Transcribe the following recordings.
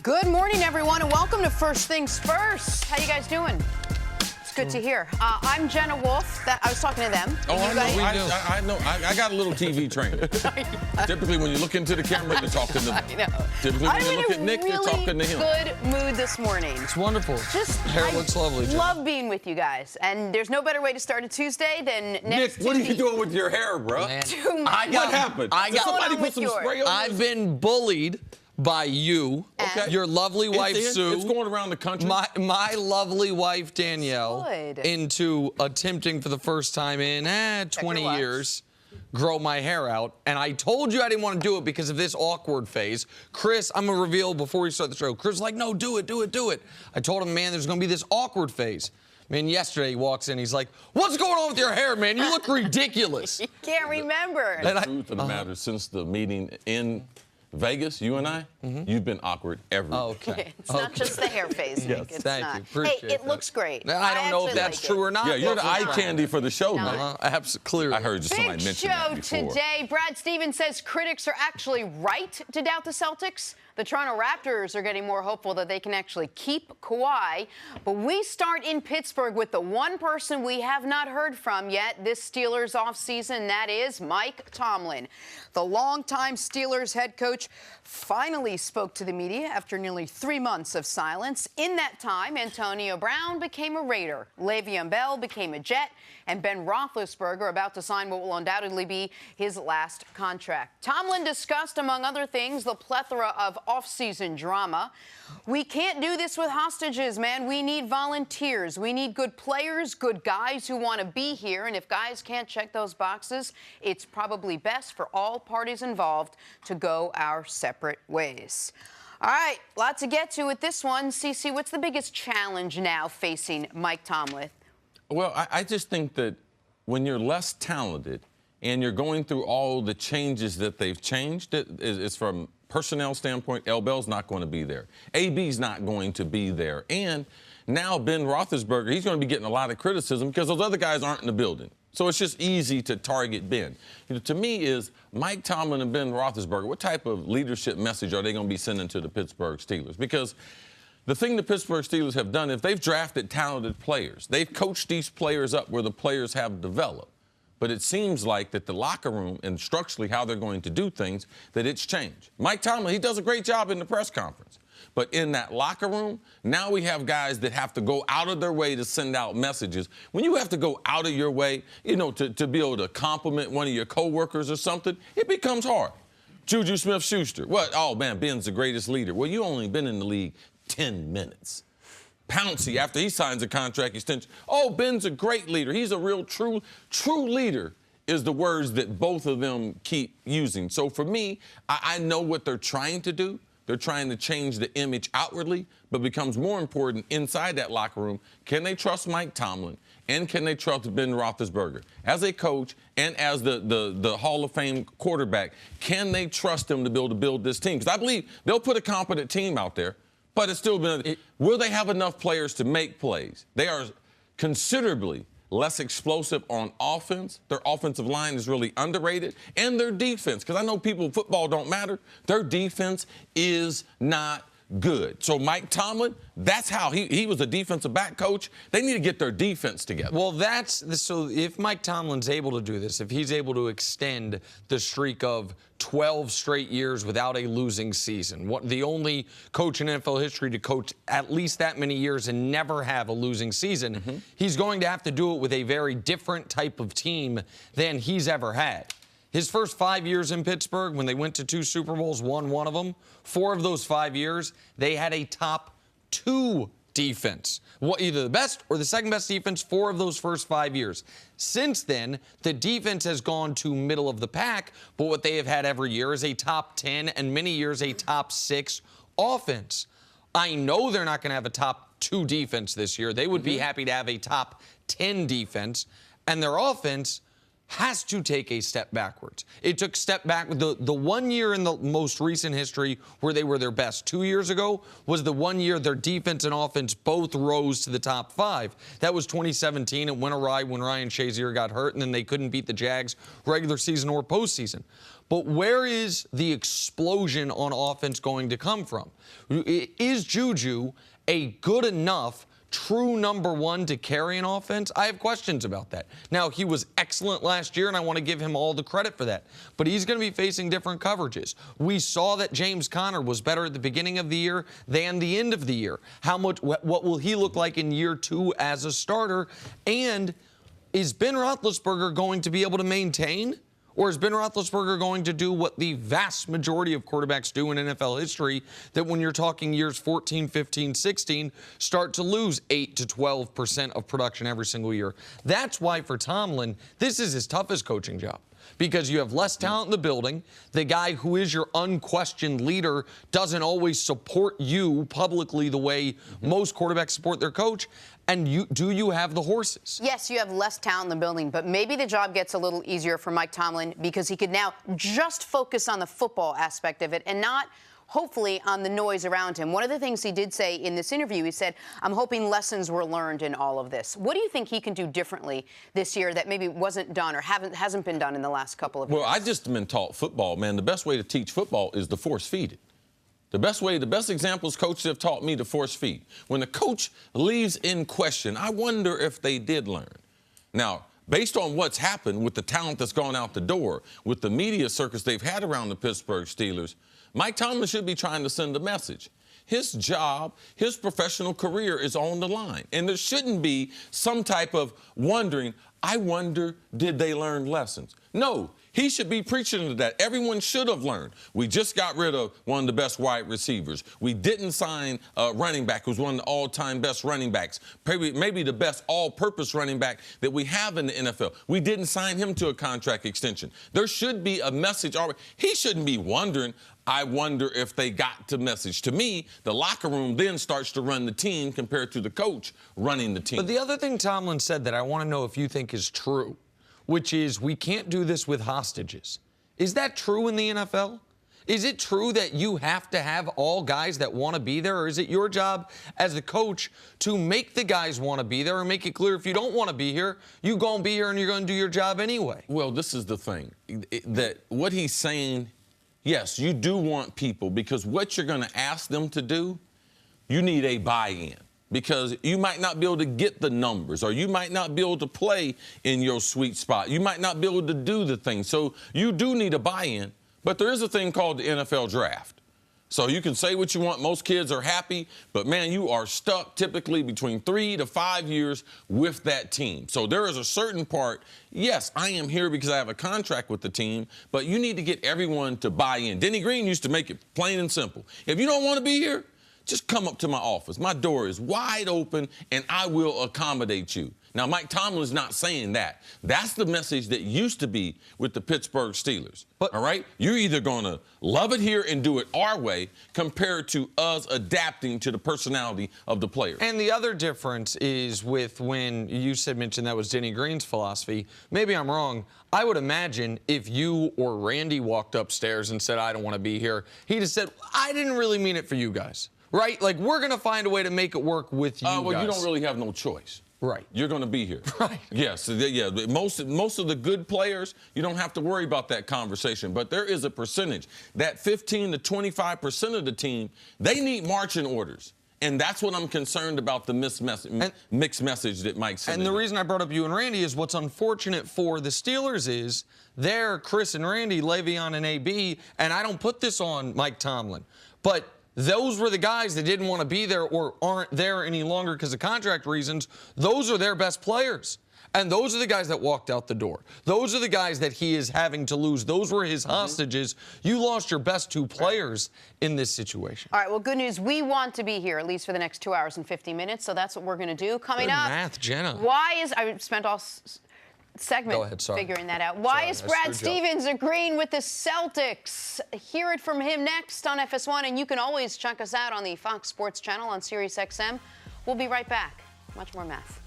Good morning, everyone, and welcome to First Things First. How you guys doing? It's good to hear. I'm Jenna Wolfe. I was talking to them. Oh, I know. I got a little TV training. Typically, when you look into the camera, you're talking to them. I know. Typically, when you look at Nick, you're talking to him. Good mood this morning. It's wonderful. Just hair looks lovely. Jenna. Love being with you guys, and there's no better way to start a Tuesday than next Nick, Tuesday. what are you doing with your hair, bro? What happened? Did somebody put some spray on I've been bullied by you, your lovely wife Sue. It's going around the country. My lovely wife Danielle Good. into attempting for the first time in 20 years grow my hair out, and I told you I didn't want to do it because of this awkward phase. Cris, I'm gonna reveal before we start the show. Chris was like, no, do it. I told him, man, there's gonna be this awkward phase. Man, yesterday he walks in, he's like, what's going on with your hair, man? You look ridiculous. You can't remember. The truth of the matter, since the meeting in Vegas, you and I, you've been awkward every day. Okay. It's not just the hair phase, Nick. It's thank not. you. Appreciate it looks great. I don't know if that's true or not. Yeah, you're the eye candy for the show, No. man. Absolutely. Clearly. I heard somebody mention that before. Big show today. Brad Stevens says critics are actually right to doubt the Celtics. The Toronto Raptors are getting more hopeful that they can actually keep Kawhi. But we start in Pittsburgh with the one person we have not heard from yet this Steelers offseason. That is Mike Tomlin. The longtime Steelers head coach finally spoke to the media after nearly 3 months of silence. In that time, Antonio Brown became a Raider, Le'Veon Bell became a Jet, and Ben Roethlisberger about to sign what will undoubtedly be his last contract. Tomlin discussed, among other things, the plethora of offseason drama. We can't do this with hostages, man. We need volunteers. We need good players, good guys who want to be here. And if guys can't check those boxes, it's probably best for all parties involved to go our separate ways. All right, lot to get to with this one. CeCe, what's the biggest challenge now facing Mike Tomlin? Well, I just think that when you're less talented and you're going through all the changes that they've changed, it's from personnel standpoint, L. Bell's not going to be there. AB's not going to be there. And now Ben Roethlisberger, he's going to be getting a lot of criticism because those other guys aren't in the building. So it's just easy to target Ben. To me is Mike Tomlin and Ben Roethlisberger, what type of leadership message are they going to be sending to the Pittsburgh Steelers? Because the thing the Pittsburgh Steelers have done is they've drafted talented players. They've coached these players up where the players have developed. But it seems like that the locker room and structurally how they're going to do things, that it's changed. Mike Tomlin, he does a great job in the press conference. But in that locker room, now we have guys that have to go out of their way to send out messages. When you have to go out of your way, to be able to compliment one of your coworkers or something, it becomes hard. Juju Smith-Schuster, what? Oh, man, Ben's the greatest leader. Well, you only been in the league 10 minutes. Pouncey, after he signs a contract extension, oh, Ben's a great leader. He's a real, true leader is the words that both of them keep using. So for me, I know what they're trying to do. They're trying to change the image outwardly, but becomes more important inside that locker room. Can they trust Mike Tomlin? And can they trust Ben Roethlisberger? As a coach and as the Hall of Fame quarterback, can they trust him to be able to build this team? Because I believe they'll put a competent team out there. But it's still been, will they have enough players to make plays? They are considerably less explosive on offense. Their offensive line is really underrated. And their defense, because I know football don't matter. Their defense is not good. So Mike Tomlin, that's how he was a defensive back coach. They need to get their defense together. Well, so if Mike Tomlin's able to do this, if he's able to extend the streak of 12 straight years without a losing season, the only coach in NFL history to coach at least that many years and never have a losing season, he's going to have to do it with a very different type of team than he's ever had. His first 5 years in Pittsburgh, when they went to 2 Super Bowls, won one of them, 4 of those 5 years, they had a top 2 defense. Either the best or the second best defense 4 of those first 5 years. Since then, the defense has gone to middle of the pack, but what they have had every year is a top 10 and many years a top 6 offense. I know they're not going to have a top 2 defense this year. They would be happy to have a top 10 defense, and their offense has to take a step backwards. It took step back. The 1 year in the most recent history where they were their best 2 years ago was the 1 year their defense and offense both rose to the top 5. That was 2017. It went awry when Ryan Shazier got hurt, and then they couldn't beat the Jags regular season or postseason. But where is the explosion on offense going to come from? Is Juju a good enough true number 1 to carry an offense? I have questions about that. Now, he was excellent last year, and I want to give him all the credit for that. But he's going to be facing different coverages. We saw that James Conner was better at the beginning of the year than the end of the year. What will he look like in year 2 as a starter? And is Ben Roethlisberger going to be able to maintain? Or is Ben Roethlisberger going to do what the vast majority of quarterbacks do in NFL history, that when you're talking years 14, 15, 16, start to lose 8 to 12% of production every single year? That's why for Tomlin, this is his toughest coaching job, because you have less talent in the building. The guy who is your unquestioned leader doesn't always support you publicly the way most quarterbacks support their coach. And do you have the horses? Yes, you have less talent in the building, but maybe the job gets a little easier for Mike Tomlin because he could now just focus on the football aspect of it and not, hopefully, on the noise around him. One of the things he did say in this interview, he said, I'm hoping lessons were learned in all of this. What do you think he can do differently this year that maybe wasn't done or hasn't been done in the last couple of years? Well, I just been taught football, man. The best way to teach football is to force feed it. The best examples coaches have taught me to force feed. When the coach leaves in question, I wonder if they did learn. Now, based on what's happened with the talent that's gone out the door, with the media circus they've had around the Pittsburgh Steelers, Mike Tomlin should be trying to send a message. His job, his professional career is on the line. And there shouldn't be some type of wondering, I wonder, did they learn lessons? No. He should be preaching to that. Everyone should have learned. We just got rid of one of the best wide receivers. We didn't sign a running back who's one of the all-time best running backs, maybe the best all-purpose running back that we have in the NFL. We didn't sign him to a contract extension. There should be a message already. He shouldn't be wondering, I wonder if they got the message. To me, the locker room then starts to run the team compared to the coach running the team. But the other thing Tomlin said that I want to know if you think is true, which is we can't do this with hostages. Is that true in the NFL? Is it true that you have to have all guys that want to be there, or is it your job as the coach to make the guys want to be there and make it clear if you don't want to be here, you're going to be here and you're going to do your job anyway? Well, this is the thing, that what he's saying, yes, you do want people, because what you're going to ask them to do, you need a buy-in. Because you might not be able to get the numbers, or you might not be able to play in your sweet spot. You might not be able to do the thing. So you do need a buy-in, but there is a thing called the NFL draft. So you can say what you want. Most kids are happy, but, man, you are stuck typically between 3 to 5 years with that team. So there is a certain part, yes, I am here because I have a contract with the team, but you need to get everyone to buy in. Denny Green used to make it plain and simple. If you don't want to be here, just come up to my office. My door is wide open, and I will accommodate you. Now, Mike Tomlin's not saying that. That's the message that used to be with the Pittsburgh Steelers. But, all right? You're either going to love it here and do it our way compared to us adapting to the personality of the players. And the other difference is with when you mentioned that was Denny Green's philosophy. Maybe I'm wrong. I would imagine if you or Randy walked upstairs and said, I don't want to be here, he'd have said, I didn't really mean it for you guys. Right? Like, we're going to find a way to make it work with you well, guys. You don't really have no choice. Right. You're going to be here. Right. Yes. Yeah. Most of the good players, you don't have to worry about that conversation. But there is a percentage, that 15 to 25% of the team, they need marching orders. And that's what I'm concerned about, the mixed message that Mike said. And the reason I brought up you and Randy is what's unfortunate for the Steelers is they're Cris and Randy, Le'Veon and AB, and I don't put this on Mike Tomlin, but those were the guys that didn't want to be there or aren't there any longer because of contract reasons. Those are their best players. And those are the guys that walked out the door. Those are the guys that he is having to lose. Those were his hostages. You lost your best 2 players in this situation. All right, well, good news. We want to be here at least for the next 2 hours and 50 minutes, so that's what we're going to do. Coming up, math, Jenna. I spent all segment figuring that out. Why is Brad Stevens agreeing with the Celtics? Hear it from him next on FS1, and you can always check us out on the Fox Sports channel on Sirius XM. We'll be right back. Much more math.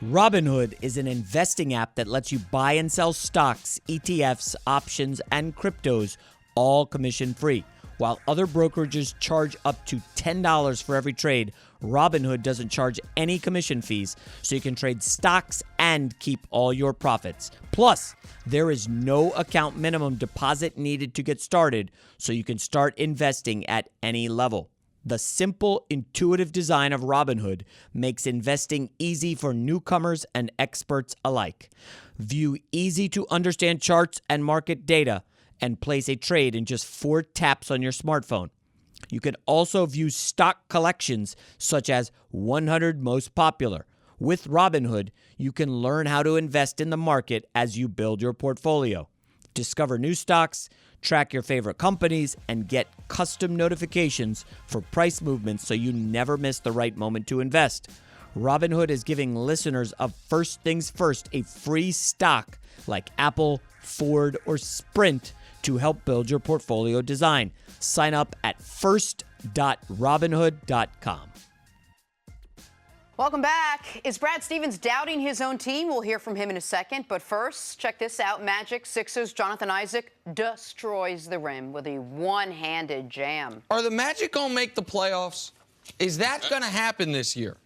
Robinhood is an investing app that lets you buy and sell stocks, ETFs, options, and cryptos, all commission-free. While other brokerages charge up to $10 for every trade, Robinhood doesn't charge any commission fees, so you can trade stocks and keep all your profits. Plus, there is no account minimum deposit needed to get started, so you can start investing at any level. The simple, intuitive design of Robinhood makes investing easy for newcomers and experts alike. View easy-to-understand charts and market data and place a trade in just 4 taps on your smartphone. You can also view stock collections such as 100 Most Popular. With Robinhood, you can learn how to invest in the market as you build your portfolio. Discover new stocks, track your favorite companies, and get custom notifications for price movements so you never miss the right moment to invest. Robinhood is giving listeners of First Things First a free stock like Apple, Ford, or Sprint to help build your portfolio design. Sign up at first.robinhood.com. Welcome back. Is Brad Stevens doubting his own team? We'll hear from him in a second. But first, check this out. Magic Sixers' Jonathan Isaac destroys the rim with a one-handed jam. Are the Magic going to make the playoffs? Is that going to happen this year?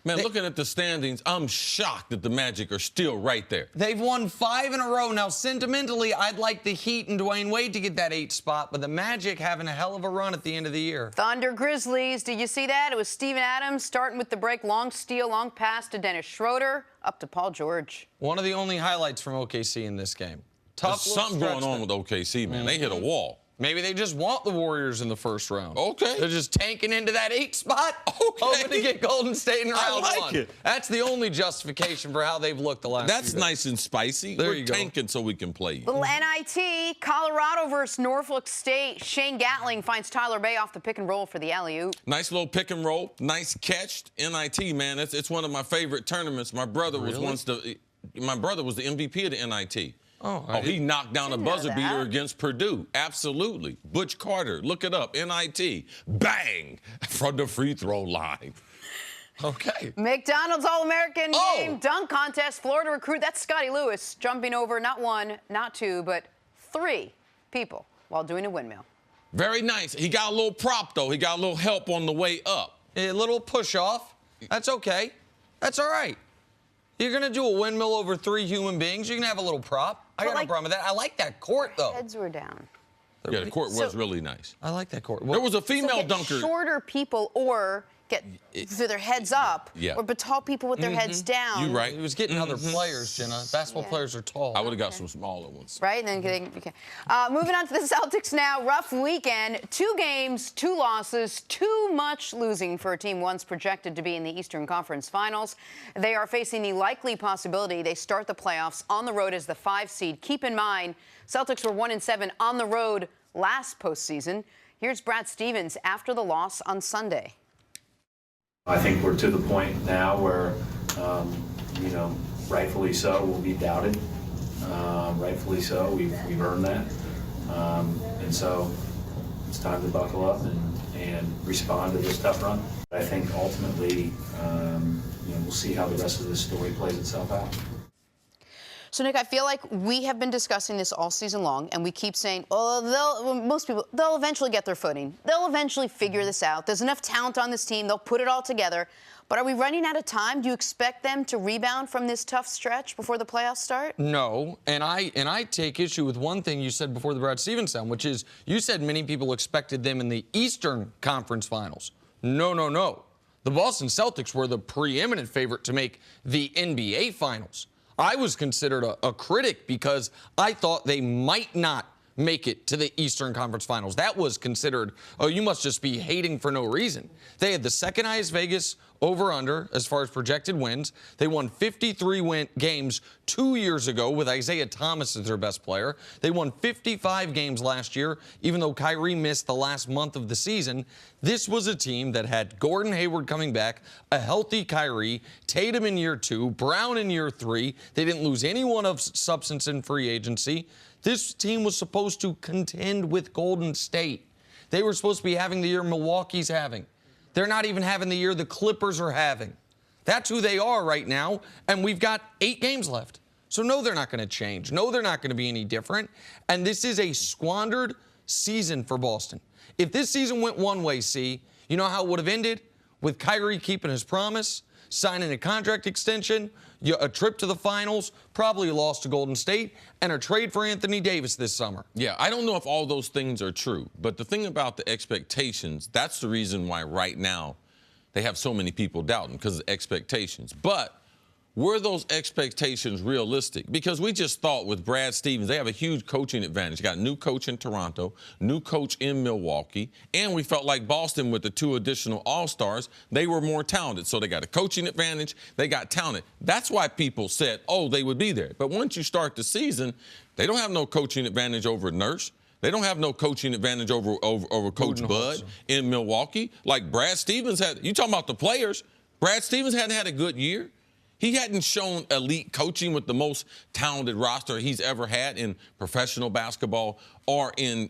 Man, looking at the standings, I'm shocked that the Magic are still right there. They've won 5 in a row. Now, sentimentally, I'd like the Heat and Dwayne Wade to get that 8th spot, but the Magic having a hell of a run at the end of the year. Thunder Grizzlies, did you see that? It was Steven Adams starting with the break. Long steal, long pass to Dennis Schroeder, up to Paul George. One of the only highlights from OKC in this game. There's something going on with OKC, man. They hit a wall. Maybe they just want the Warriors in the first round. Okay. They're just tanking into that 8th spot. Okay. Hoping to get Golden State in round I like 1. it. That's the only justification for how they've looked the last That's few days. nice and spicy. There We're you go. tanking so we can play. Little NIT, Colorado versus Norfolk State. Shane Gatling finds Tyler Bay off the pick and roll for the alley-oop. Nice little pick and roll. Nice catch. NIT, man. It's one of my favorite tournaments. My brother was the MVP of the NIT. Oh, he knocked down a Didn't know buzzer beater that. against Purdue. Absolutely. Butch Carter, look it up. NIT. Bang! From the free throw line. Okay. McDonald's All-American Oh. game dunk contest. Florida recruit, that's Scotty Lewis, jumping over not 1, not 2, but 3 people while doing a windmill. Very nice. He got a little prop, though. He got a little help on the way up. A little push-off. That's okay. That's all right. You're going to do a windmill over 3 human beings. You can have a little prop. I got no problem with that. I like that court, though. Heads were down. Yeah, the court was really nice. I like that court. There was a So female get dunker. shorter people or get with their heads up, Yeah. or but tall people with their heads down. You right. He was getting other players, Jenna. Basketball players are tall. I would have got some smaller ones. Right, and then okay. Moving on to the Celtics now. Rough weekend. 2 games, 2 losses, too much losing for a team once projected to be in the Eastern Conference Finals. They are facing the likely possibility they start the playoffs on the road as the 5 seed. Keep in mind, Celtics were 1-7 on the road last postseason. Here's Brad Stevens after the loss on Sunday. I think we're to the point now where, rightfully so, we'll be doubted. Rightfully so, we've earned that. And so it's time to buckle up and respond to this tough run. I think ultimately, we'll see how the rest of this story plays itself out. So, Nick, I feel like we have been discussing this all season long, and we keep saying, they'll eventually get their footing. They'll eventually figure this out. There's enough talent on this team. They'll put it all together. But are we running out of time? Do you expect them to rebound from this tough stretch before the playoffs start? No, and I take issue with one thing you said before the Brad Stevens sound, which is you said many people expected them in the Eastern Conference Finals. No. The Boston Celtics were the preeminent favorite to make the NBA Finals. I was considered a critic because I thought they might not make it to the Eastern Conference Finals. That was considered, oh, you must just be hating for no reason. They had the second highest Vegas over-under as far as projected wins. They won 53 games 2 years ago with Isaiah Thomas as their best player. They won 55 games last year, even though Kyrie missed the last month of the season. This was a team that had Gordon Hayward coming back, a healthy Kyrie, Tatum in year 2, Brown in year 3. They didn't lose anyone of substance in free agency. This team was supposed to contend with Golden State. They were supposed to be having the year Milwaukee's having. They're not even having the year the Clippers are having. That's who they are right now, and we've got 8 games left. So no, they're not going to change. No, they're not going to be any different. And this is a squandered season for Boston. If this season went one way, you know how it would have ended? With Kyrie keeping his promise, signing a contract extension, a trip to the finals, probably a loss to Golden State, and a trade for Anthony Davis this summer. Yeah, I don't know if all those things are true, but the thing about the expectations, that's the reason why right now they have so many people doubting, because of expectations. But were those expectations realistic? Because we just thought with Brad Stevens, they have a huge coaching advantage. You got a new coach in Toronto, new coach in Milwaukee, and we felt like Boston with the 2 additional All-Stars, they were more talented. So they got a coaching advantage, they got talent. That's why people said, oh, they would be there. But once you start the season, they don't have no coaching advantage over Nurse. They don't have no coaching advantage over Coach Bud in Milwaukee. Like Brad Stevens had, you talking about the players, Brad Stevens hadn't had a good year. He hadn't shown elite coaching with the most talented roster he's ever had in professional basketball or in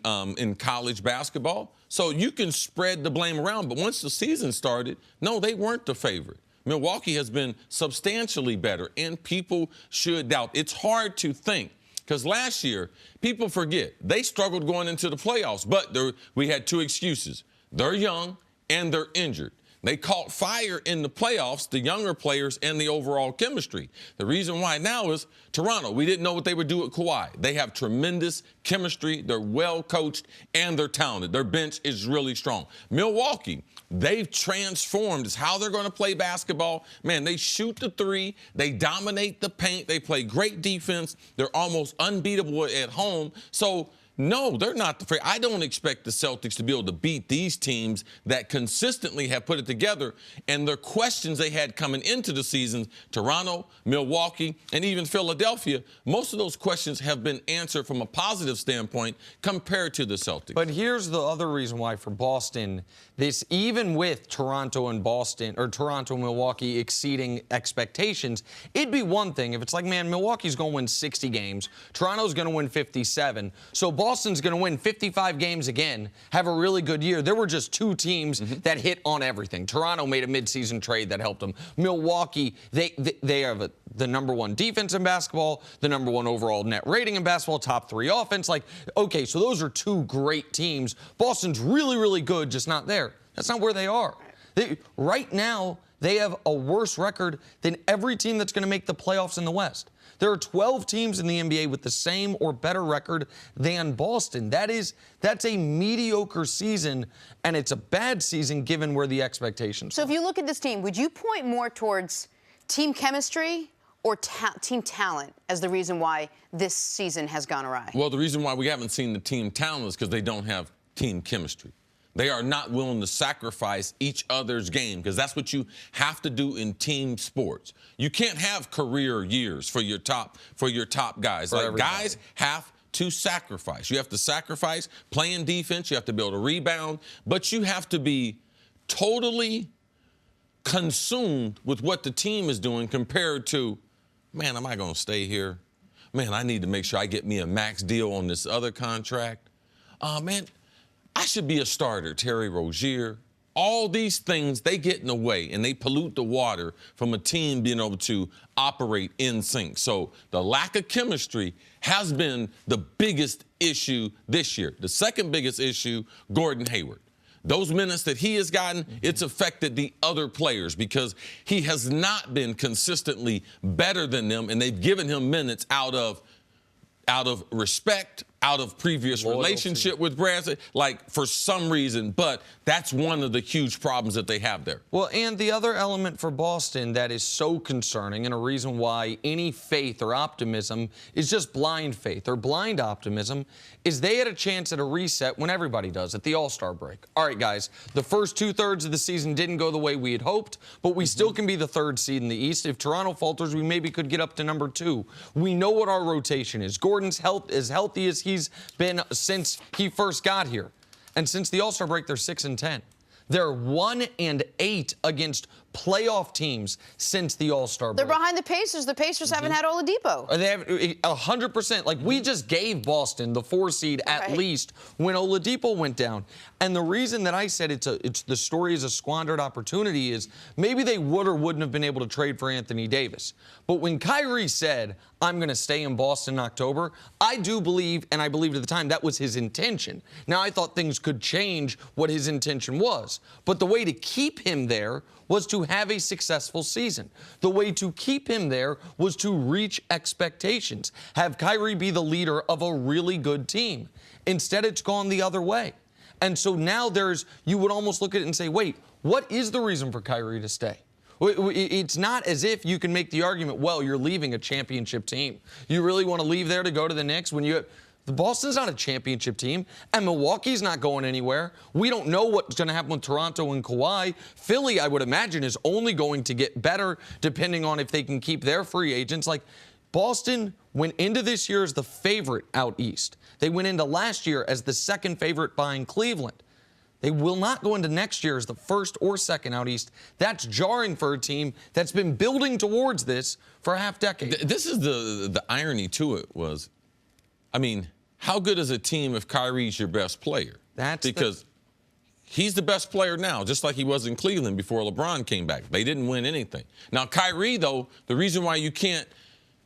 college basketball. So you can spread the blame around, but once the season started, no, they weren't the favorite. Milwaukee has been substantially better, and people should doubt. It's hard to think, because last year, people forget, they struggled going into the playoffs, but we had 2 excuses. They're young and they're injured. They caught fire in the playoffs, the younger players, and the overall chemistry. The reason why now is Toronto. We didn't know what they would do at Kawhi. They have tremendous chemistry. They're well coached, and they're talented. Their bench is really strong. Milwaukee, they've transformed. It's how they're going to play basketball. Man, they shoot the 3. They dominate the paint. They play great defense. They're almost unbeatable at home. So, no, they're not the favorite. I don't expect the Celtics to be able to beat these teams that consistently have put it together. And the questions they had coming into the season, Toronto, Milwaukee, and even Philadelphia, most of those questions have been answered from a positive standpoint compared to the Celtics. But here's the other reason why for Boston, this, even with Toronto and Boston, or Toronto and Milwaukee exceeding expectations, it'd be one thing if it's like, man, Milwaukee's going to win 60 games, Toronto's going to win 57, so Boston's going to win 55 games again, have a really good year. There were just 2 teams that hit on everything. Toronto made a midseason trade that helped them. Milwaukee, they have the number 1 defense in basketball, the number 1 overall net rating in basketball, top 3 offense. Like, okay, so those are 2 great teams. Boston's really, really good, just not there. That's not where they are. Right now, they have a worse record than every team that's going to make the playoffs in the West. There are 12 teams in the NBA with the same or better record than Boston. That's a mediocre season, and it's a bad season given where the expectations are. So if you look at this team, would you point more towards team chemistry or team talent as the reason why this season has gone awry? Well, the reason why we haven't seen the team talent is because they don't have team chemistry. They are not willing to sacrifice each other's game, because that's what you have to do in team sports. You can't have career years for your top guys. Like, guys have to sacrifice. You have to sacrifice playing defense. You have to be able to rebound. But you have to be totally consumed with what the team is doing compared to, man, am I going to stay here? Man, I need to make sure I get me a max deal on this other contract. Man, I should be a starter, Terry Rozier. All these things, they get in the way, and they pollute the water from a team being able to operate in sync. So the lack of chemistry has been the biggest issue this year. The second biggest issue, Gordon Hayward. Those minutes that he has gotten, it's affected the other players because he has not been consistently better than them, and they've given him minutes out of respect, out of previous relationship with Brad, like for some reason, but that's one of the huge problems that they have there. Well, and the other element for Boston that is so concerning, and a reason why any faith or optimism is just blind faith or blind optimism, is they had a chance at a reset when everybody does at the All-Star break. All right, guys, the first 2/3 of the season didn't go the way we had hoped, but we still can be the 3rd seed in the East. If Toronto falters, we maybe could get up to number 2. We know what our rotation is. Gordon's as healthy as he's been since he first got here. And since the All-Star break, they're 6-10. They're 1-8 against playoff teams since the All-Star break. They're behind the Pacers. The Pacers haven't had Oladipo. They have 100%. Like, we just gave Boston the 4 seed at least when Oladipo went down. And the reason that I said it's the story is a squandered opportunity is maybe they would or wouldn't have been able to trade for Anthony Davis. But when Kyrie said, I'm going to stay in Boston in October, I do believe, and I believed at the time, that was his intention. Now, I thought things could change what his intention was. But the way to keep him there was to have a successful season. The way to keep him there was to reach expectations, have Kyrie be the leader of a really good team. Instead, it's gone the other way. And so now you would almost look at it and say, wait, what is the reason for Kyrie to stay? It's not as if you can make the argument, well, you're leaving a championship team. You really want to leave there to go to the Knicks when the Boston's not a championship team, and Milwaukee's not going anywhere. We don't know what's going to happen with Toronto and Kawhi. Philly, I would imagine, is only going to get better depending on if they can keep their free agents. Like, Boston went into this year as the favorite out east. They went into last year as the second favorite behind Cleveland. They will not go into next year as the first or second out east. That's jarring for a team that's been building towards this for a half decade. This is the irony to it was, I mean, how good is a team if Kyrie's your best player? Because he's the best player now, just like he was in Cleveland before LeBron came back. They didn't win anything. Now, Kyrie, though, the reason why you can't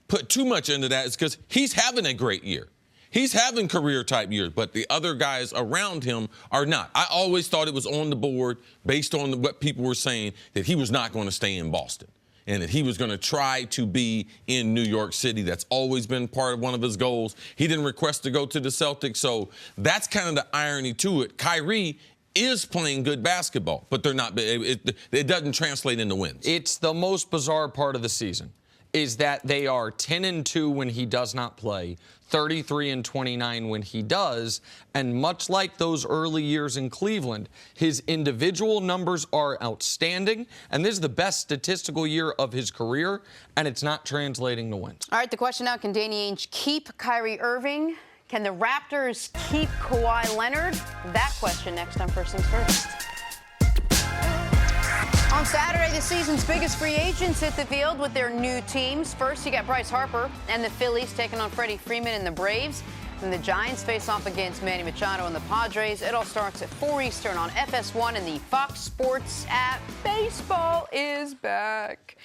put too much into that is because he's having a great year. He's having career-type years, but the other guys around him are not. I always thought it was on the board based on what people were saying that he was not going to stay in Boston and that he was going to try to be in New York City. That's always been part of one of his goals. He didn't request to go to the Celtics, so that's kind of the irony to it. Kyrie is playing good basketball, but they're not. It doesn't translate into wins. It's the most bizarre part of the season is that they are 10-2 when he does not play, 33-29 when he does, and much like those early years in Cleveland, his individual numbers are outstanding, and this is the best statistical year of his career, and it's not translating to wins. All right, the question now, can Danny Ainge keep Kyrie Irving? Can the Raptors keep Kawhi Leonard? That question next on First Things First. On Saturday, the season's biggest free agents hit the field with their new teams. First, you got Bryce Harper and the Phillies taking on Freddie Freeman and the Braves. And the Giants face off against Manny Machado and the Padres. It all starts at 4 Eastern on FS1 and the Fox Sports app. Baseball is back.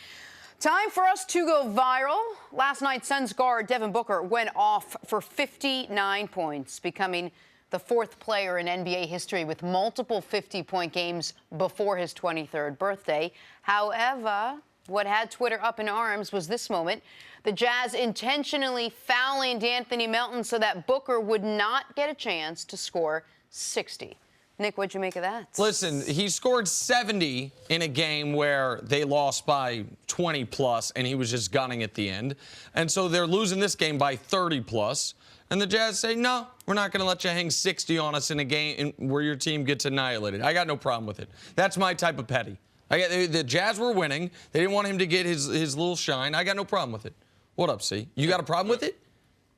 Time for us to go viral. Last night, Suns guard Devin Booker went off for 59 points, becoming the fourth player in NBA history with multiple 50-point games before his 23rd birthday. However, what had Twitter up in arms was this moment. The Jazz intentionally fouling D'Anthony Melton so that Booker would not get a chance to score 60. Nick, what'd you make of that? Listen, he scored 70 in a game where they lost by 20-plus, and he was just gunning at the end. And so they're losing this game by 30-plus. And the Jazz say, no, we're not going to let you hang 60 on us in a game where your team gets annihilated. I got no problem with it. That's my type of petty. The Jazz were winning. They didn't want him to get his little shine. I got no problem with it. What up, C? You got a problem with it?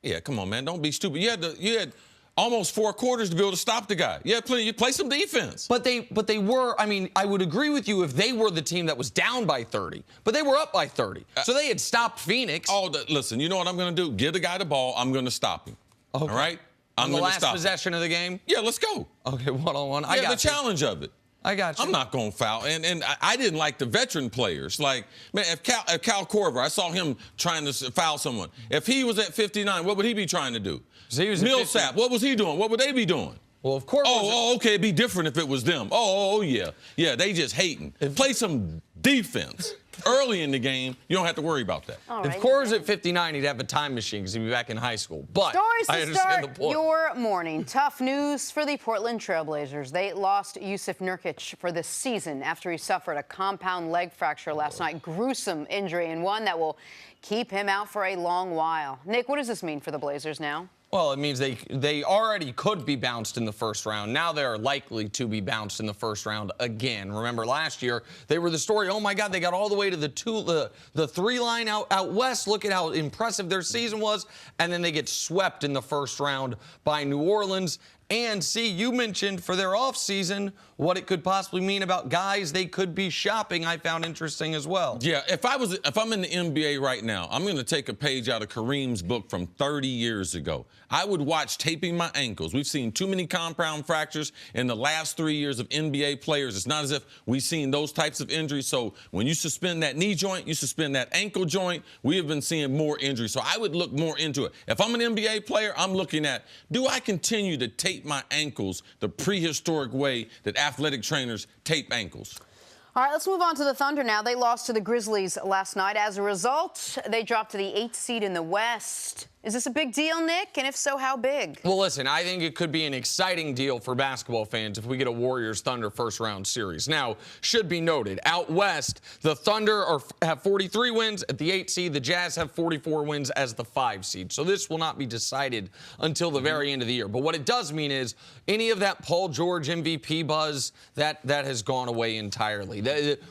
Yeah, come on, man. Don't be stupid. You had almost 4 quarters to be able to stop the guy. Yeah, you play some defense. But they were, I mean, I would agree with you if they were the team that was down by 30. But they were up by 30. So they had stopped Phoenix. Listen, you know what I'm going to do? Give the guy the ball. I'm going to stop him. Okay. All right? I'm going to stop him. The last possession of the game? Yeah, let's go. Okay, one-on-one. I got the challenge of it. I got you. I'm not going to foul. And I didn't like the veteran players. Like, man, if Cal Korver, I saw him trying to foul someone. If he was at 59, what would he be trying to do? So he was Millsap, what was he doing? What would they be doing? Well, of course. Okay, it'd be different if it was them. Yeah. Yeah, they just hating. Play some defense. Early in the game, you don't have to worry about that. Right, if Korver's at 59, he'd have a time machine because he'd be back in high school. But stories I to understand start the point. your morning. Tough news for the Portland Trailblazers. They lost Yusuf Nurkic for the season after he suffered a compound leg fracture last night. Gruesome injury, and one that will keep him out for a long while. Nick, what does this mean for the Blazers now? Well, it means they already could be bounced in the first round. Now they're likely to be bounced in the first round again. Remember last year, they were the story, oh my God, they got all the way to the 3 line out west. Look at how impressive their season was. And then they get swept in the first round by New Orleans. And see, you mentioned for their offseason what it could possibly mean about guys they could be shopping. I found interesting as well. Yeah, if I'm in the NBA right now, I'm going to take a page out of Kareem's book from 30 years ago. I would watch taping my ankles. We've seen too many compound fractures in the last 3 years of NBA players. It's not as if we've seen those types of injuries. So when you suspend that knee joint, you suspend that ankle joint, we have been seeing more injuries. So I would look more into it. If I'm an NBA player, I'm looking at, do I continue to tape my ankles the prehistoric way that athletic trainers tape ankles? All right, let's move on to the Thunder now. They lost to the Grizzlies last night. As a result, they dropped to the 8th seed in the West. Is this a big deal, Nick? And if so, how big? Well, listen, I think it could be an exciting deal for basketball fans if we get a Warriors-Thunder first-round series. Now, should be noted, out west, the Thunder have 43 wins at the 8th seed. The Jazz have 44 wins as the 5 seed. So this will not be decided until the very end of the year. But what it does mean is any of that Paul George MVP buzz, that has gone away entirely.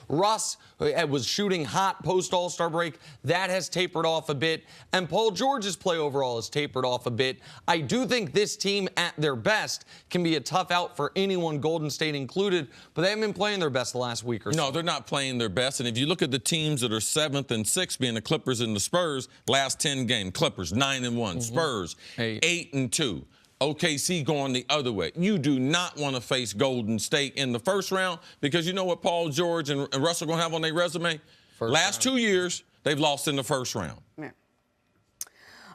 Russ was shooting hot post-All-Star break. That has tapered off a bit. And Paul George's play overall has tapered off a bit. I do think this team at their best can be a tough out for anyone, Golden State included, but they haven't been playing their best the last week or so. No, they're not playing their best. And if you look at the teams that are 7th and 6th, being the Clippers and the Spurs, last 10 games, Clippers 9-1, Spurs 8-2. OKC going the other way. You do not want to face Golden State in the first round because you know what Paul George and Russell going to have on their resume? Last 2 years, they've lost in the first round. Yeah.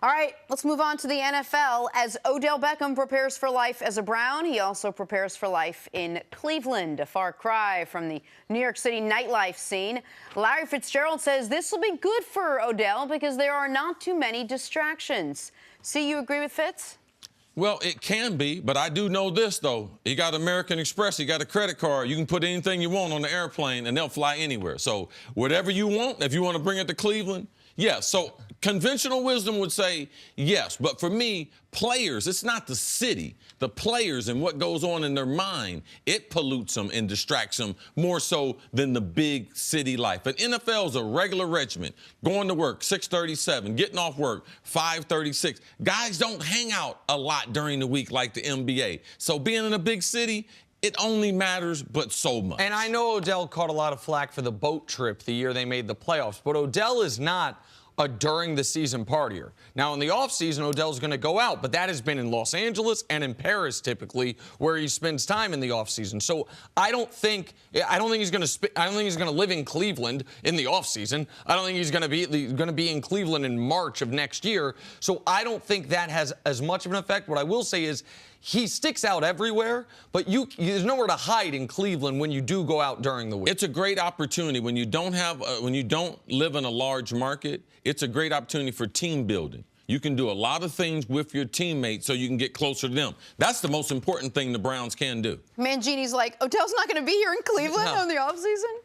All right, let's move on to the NFL. As Odell Beckham prepares for life as a Brown, he also prepares for life in Cleveland, a far cry from the New York City nightlife scene. Larry Fitzgerald says this will be good for Odell because there are not too many distractions. See, you agree with Fitz? Well, it can be, but I do know this, though. You got American Express, you got a credit card. You can put anything you want on the airplane, and they'll fly anywhere. So whatever you want, if you want to bring it to Cleveland, yes. So conventional wisdom would say yes. But for me, players, it's not the city. The players and what goes on in their mind, it pollutes them and distracts them more so than the big city life. But NFL is a regular regiment. Going to work, 6:37, getting off work, 5:36. Guys don't hang out a lot during the week like the NBA. So being in a big city, it only matters but so much. And I know Odell caught a lot of flack for the boat trip the year they made the playoffs, but Odell is not a during-the-season partier. Now, in the offseason, Odell's going to go out, but that has been in Los Angeles and in Paris, typically, where he spends time in the offseason. So I don't think he's going to live in Cleveland in the offseason. I don't think he's going to be in Cleveland in March of next year. So I don't think that has as much of an effect. What I will say is he sticks out everywhere, but there's nowhere to hide in Cleveland when you do go out during the week. It's a great opportunity when you don't live in a large market. It's a great opportunity for team building. You can do a lot of things with your teammates so you can get closer to them. That's the most important thing the Browns can do. Mangini's like, Odell's not going to be here in Cleveland in the offseason?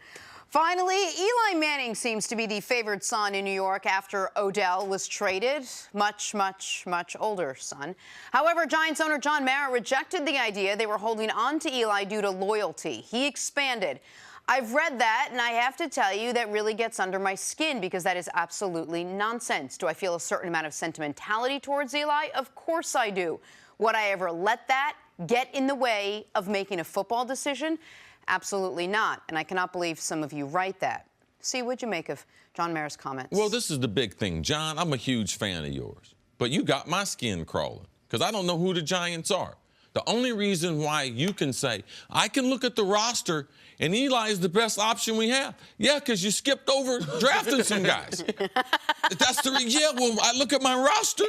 Finally, Eli Manning seems to be the favored son in New York after Odell was traded. Much, much, much older son. However, Giants owner John Mara rejected the idea they were holding on to Eli due to loyalty. He expanded. I've read that, and I have to tell you, that really gets under my skin because that is absolutely nonsense. Do I feel a certain amount of sentimentality towards Eli? Of course I do. Would I ever let that get in the way of making a football decision? Absolutely not. And I cannot believe some of you write that. See, what'd you make of John Mara's comments? Well, this is the big thing. John, I'm a huge fan of yours. But you got my skin crawling because I don't know who the Giants are. The only reason why you can say, I can look at the roster and Eli is the best option we have. Yeah, because you skipped over drafting some guys. That's the well, I look at my roster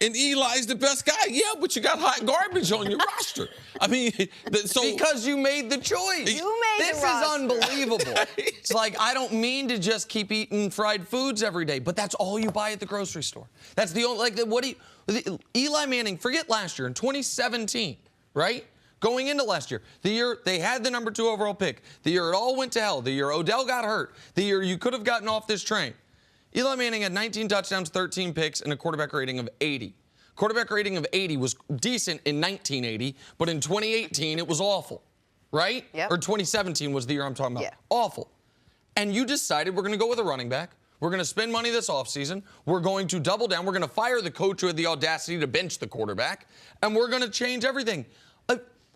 and Eli's the best guy. Yeah, but you got hot garbage on your roster. I mean, so because you made the choice. You made this the roster. Is unbelievable. It's like, I don't mean to just keep eating fried foods every day, but that's all you buy at the grocery store. That's the only, Eli Manning, forget last year, in 2017, right? Going into last year, the year they had the number 2 overall pick, the year it all went to hell, the year Odell got hurt, the year you could have gotten off this train. Eli Manning had 19 touchdowns, 13 picks, and a quarterback rating of 80. Quarterback rating of 80 was decent in 1980, but in 2018, it was awful, right? Yep. Or 2017 was the year I'm talking about. Yeah. Awful. And you decided we're going to go with a running back. We're going to spend money this offseason. We're going to double down. We're going to fire the coach who had the audacity to bench the quarterback, and we're going to change everything.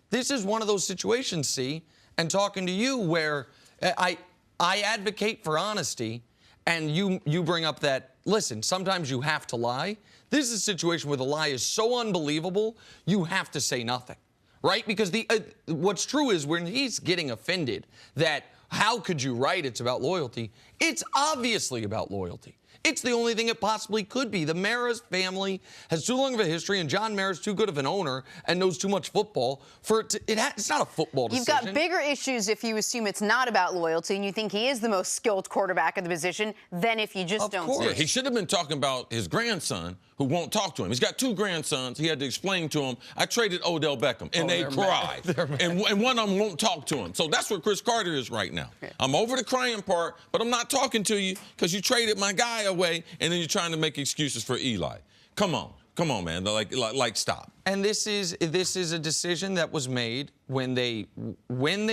this is one of those situations, see, and talking to you where I advocate for honesty, and you bring up that, listen, sometimes you have to lie. This is a situation where the lie is so unbelievable, you have to say nothing, right? Because what's true is when he's getting offended that how could you write it's about loyalty, it's obviously about loyalty. It's the only thing it possibly could be. The Mara's family has too long of a history, and John Mara's too good of an owner and knows too much football for it to, it's not a football decision. You've got bigger issues if you assume it's not about loyalty and you think he is the most skilled quarterback in the position than if you just don't see Yeah, it. he should have been talking about his grandson who won't talk to him. He's got 2 grandsons. He had to explain to him, I traded Odell Beckham, and they cried. And one of them won't talk to him. So that's where Cris Carter is right now. Yeah. I'm over the crying part, but I'm not talking to you because you traded my guy away, and then you're trying to make excuses for Eli. Come on, man. Like stop. And this is a decision that was made when they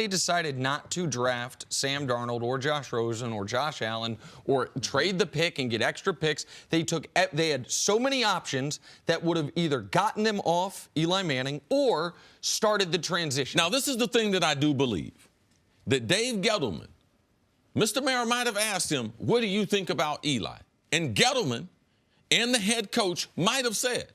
decided not to draft Sam Darnold or Josh Rosen or Josh Allen or trade the pick and get extra picks. They had so many options that would have either gotten them off Eli Manning or started the transition. Now, this is the thing that I do believe, that Dave Gettleman, Mr. Mara might have asked him, what do you think about Eli? And Gettleman and the head coach might have said,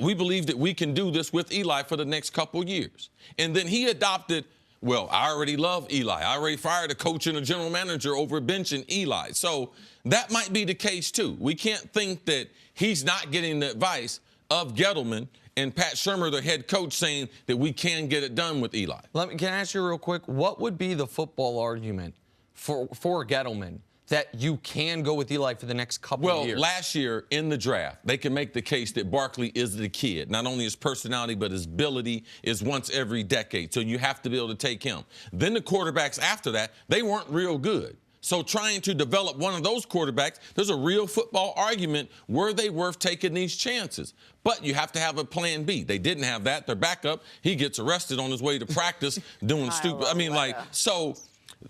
we believe that we can do this with Eli for the next couple years. And then he adopted, well, I already love Eli. I already fired a coach and a general manager over benching Eli. So that might be the case, too. We can't think that he's not getting the advice of Gettleman and Pat Shurmur, the head coach, saying that we can get it done with Eli. Can I ask you real quick, what would be the football argument for Gettleman that you can go with Eli for the next couple of years? Well, last year in the draft, they can make the case that Barkley is the kid. Not only his personality, but his ability is once every decade. So you have to be able to take him. Then the quarterbacks after that, they weren't real good. So trying to develop one of those quarterbacks, there's a real football argument. Were they worth taking these chances? But you have to have a plan B. They didn't have that. Their backup, he gets arrested on his way to practice doing stupid. So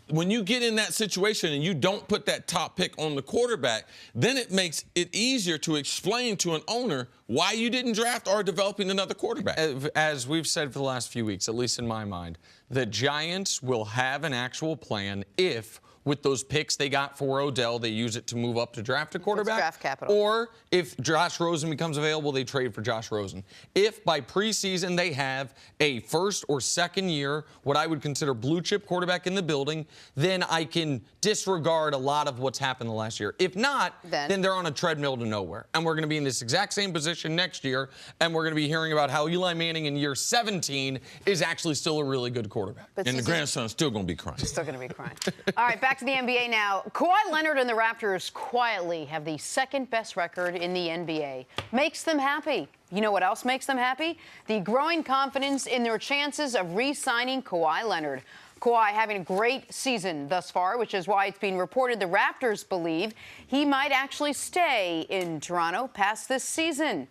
when you get in that situation and you don't put that top pick on the quarterback, then it makes it easier to explain to an owner why you didn't draft or developing another quarterback. As we've said for the last few weeks, at least in my mind, the Giants will have an actual plan if, with those picks they got for Odell, they use it to move up to draft a quarterback. Draft capital. Or if Josh Rosen becomes available, they trade for Josh Rosen. If by preseason they have a first or second year, what I would consider blue chip quarterback in the building, then I can disregard a lot of what's happened the last year. If not, then they're on a treadmill to nowhere. And we're going to be in this exact same position next year, and we're going to be hearing about how Eli Manning in year 17 is actually still a really good quarterback. And the grandson's still going to be crying. Still going to be crying. All right, back to the NBA now. Kawhi Leonard and the Raptors quietly have the second best record in the NBA. Makes them happy. You know what else makes them happy? The growing confidence in their chances of re-signing Kawhi Leonard. Kawhi having a great season thus far, which is why it's being reported the Raptors believe he might actually stay in Toronto past this season.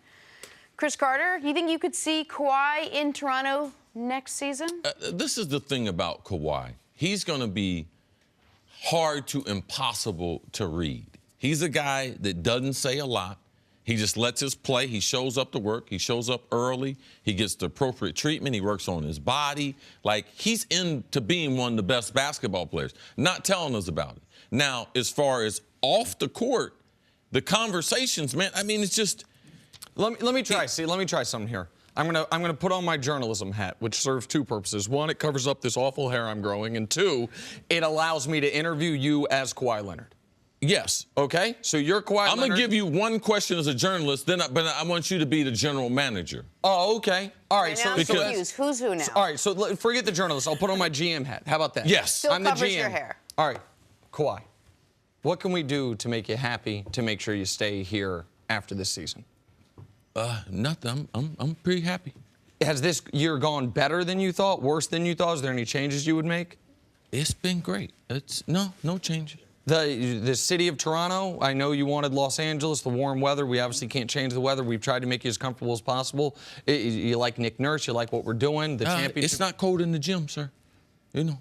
Cris Carter, you think you could see Kawhi in Toronto next season? This is the thing about Kawhi. He's going to be hard to impossible to read. He's a guy that doesn't say a lot. He just lets us play. He shows up to work. He shows up early. He gets the appropriate treatment. He works on his body. Like, he's into being one of the best basketball players, not telling us about it. Now, as far as off the court, the conversations, man, I mean, it's just... Let me try something here. I'm gonna put on my journalism hat, which serves 2 purposes. 1, it covers up this awful hair I'm growing, and 2, it allows me to interview you as Kawhi Leonard. Yes. Okay? So you're Kawhi Leonard. I'm going to give you one question as a journalist, but I want you to be the general manager. Oh, okay. All right. So who's who now? All right. So forget the journalist. I'll put on my GM hat. How about that? Yes. Still I'm the covers GM. your hair. All right. Kawhi, what can we do to make you happy to make sure you stay here after this season? Nothing. I'm pretty happy. Has this year gone better than you thought, worse than you thought? Is there any changes you would make? It's been great. No changes. The city of Toronto, I know you wanted Los Angeles, the warm weather. We obviously can't change the weather. We've tried to make you as comfortable as possible. You like Nick Nurse. You like what we're doing. The championship. It's not cold in the gym, sir. You know,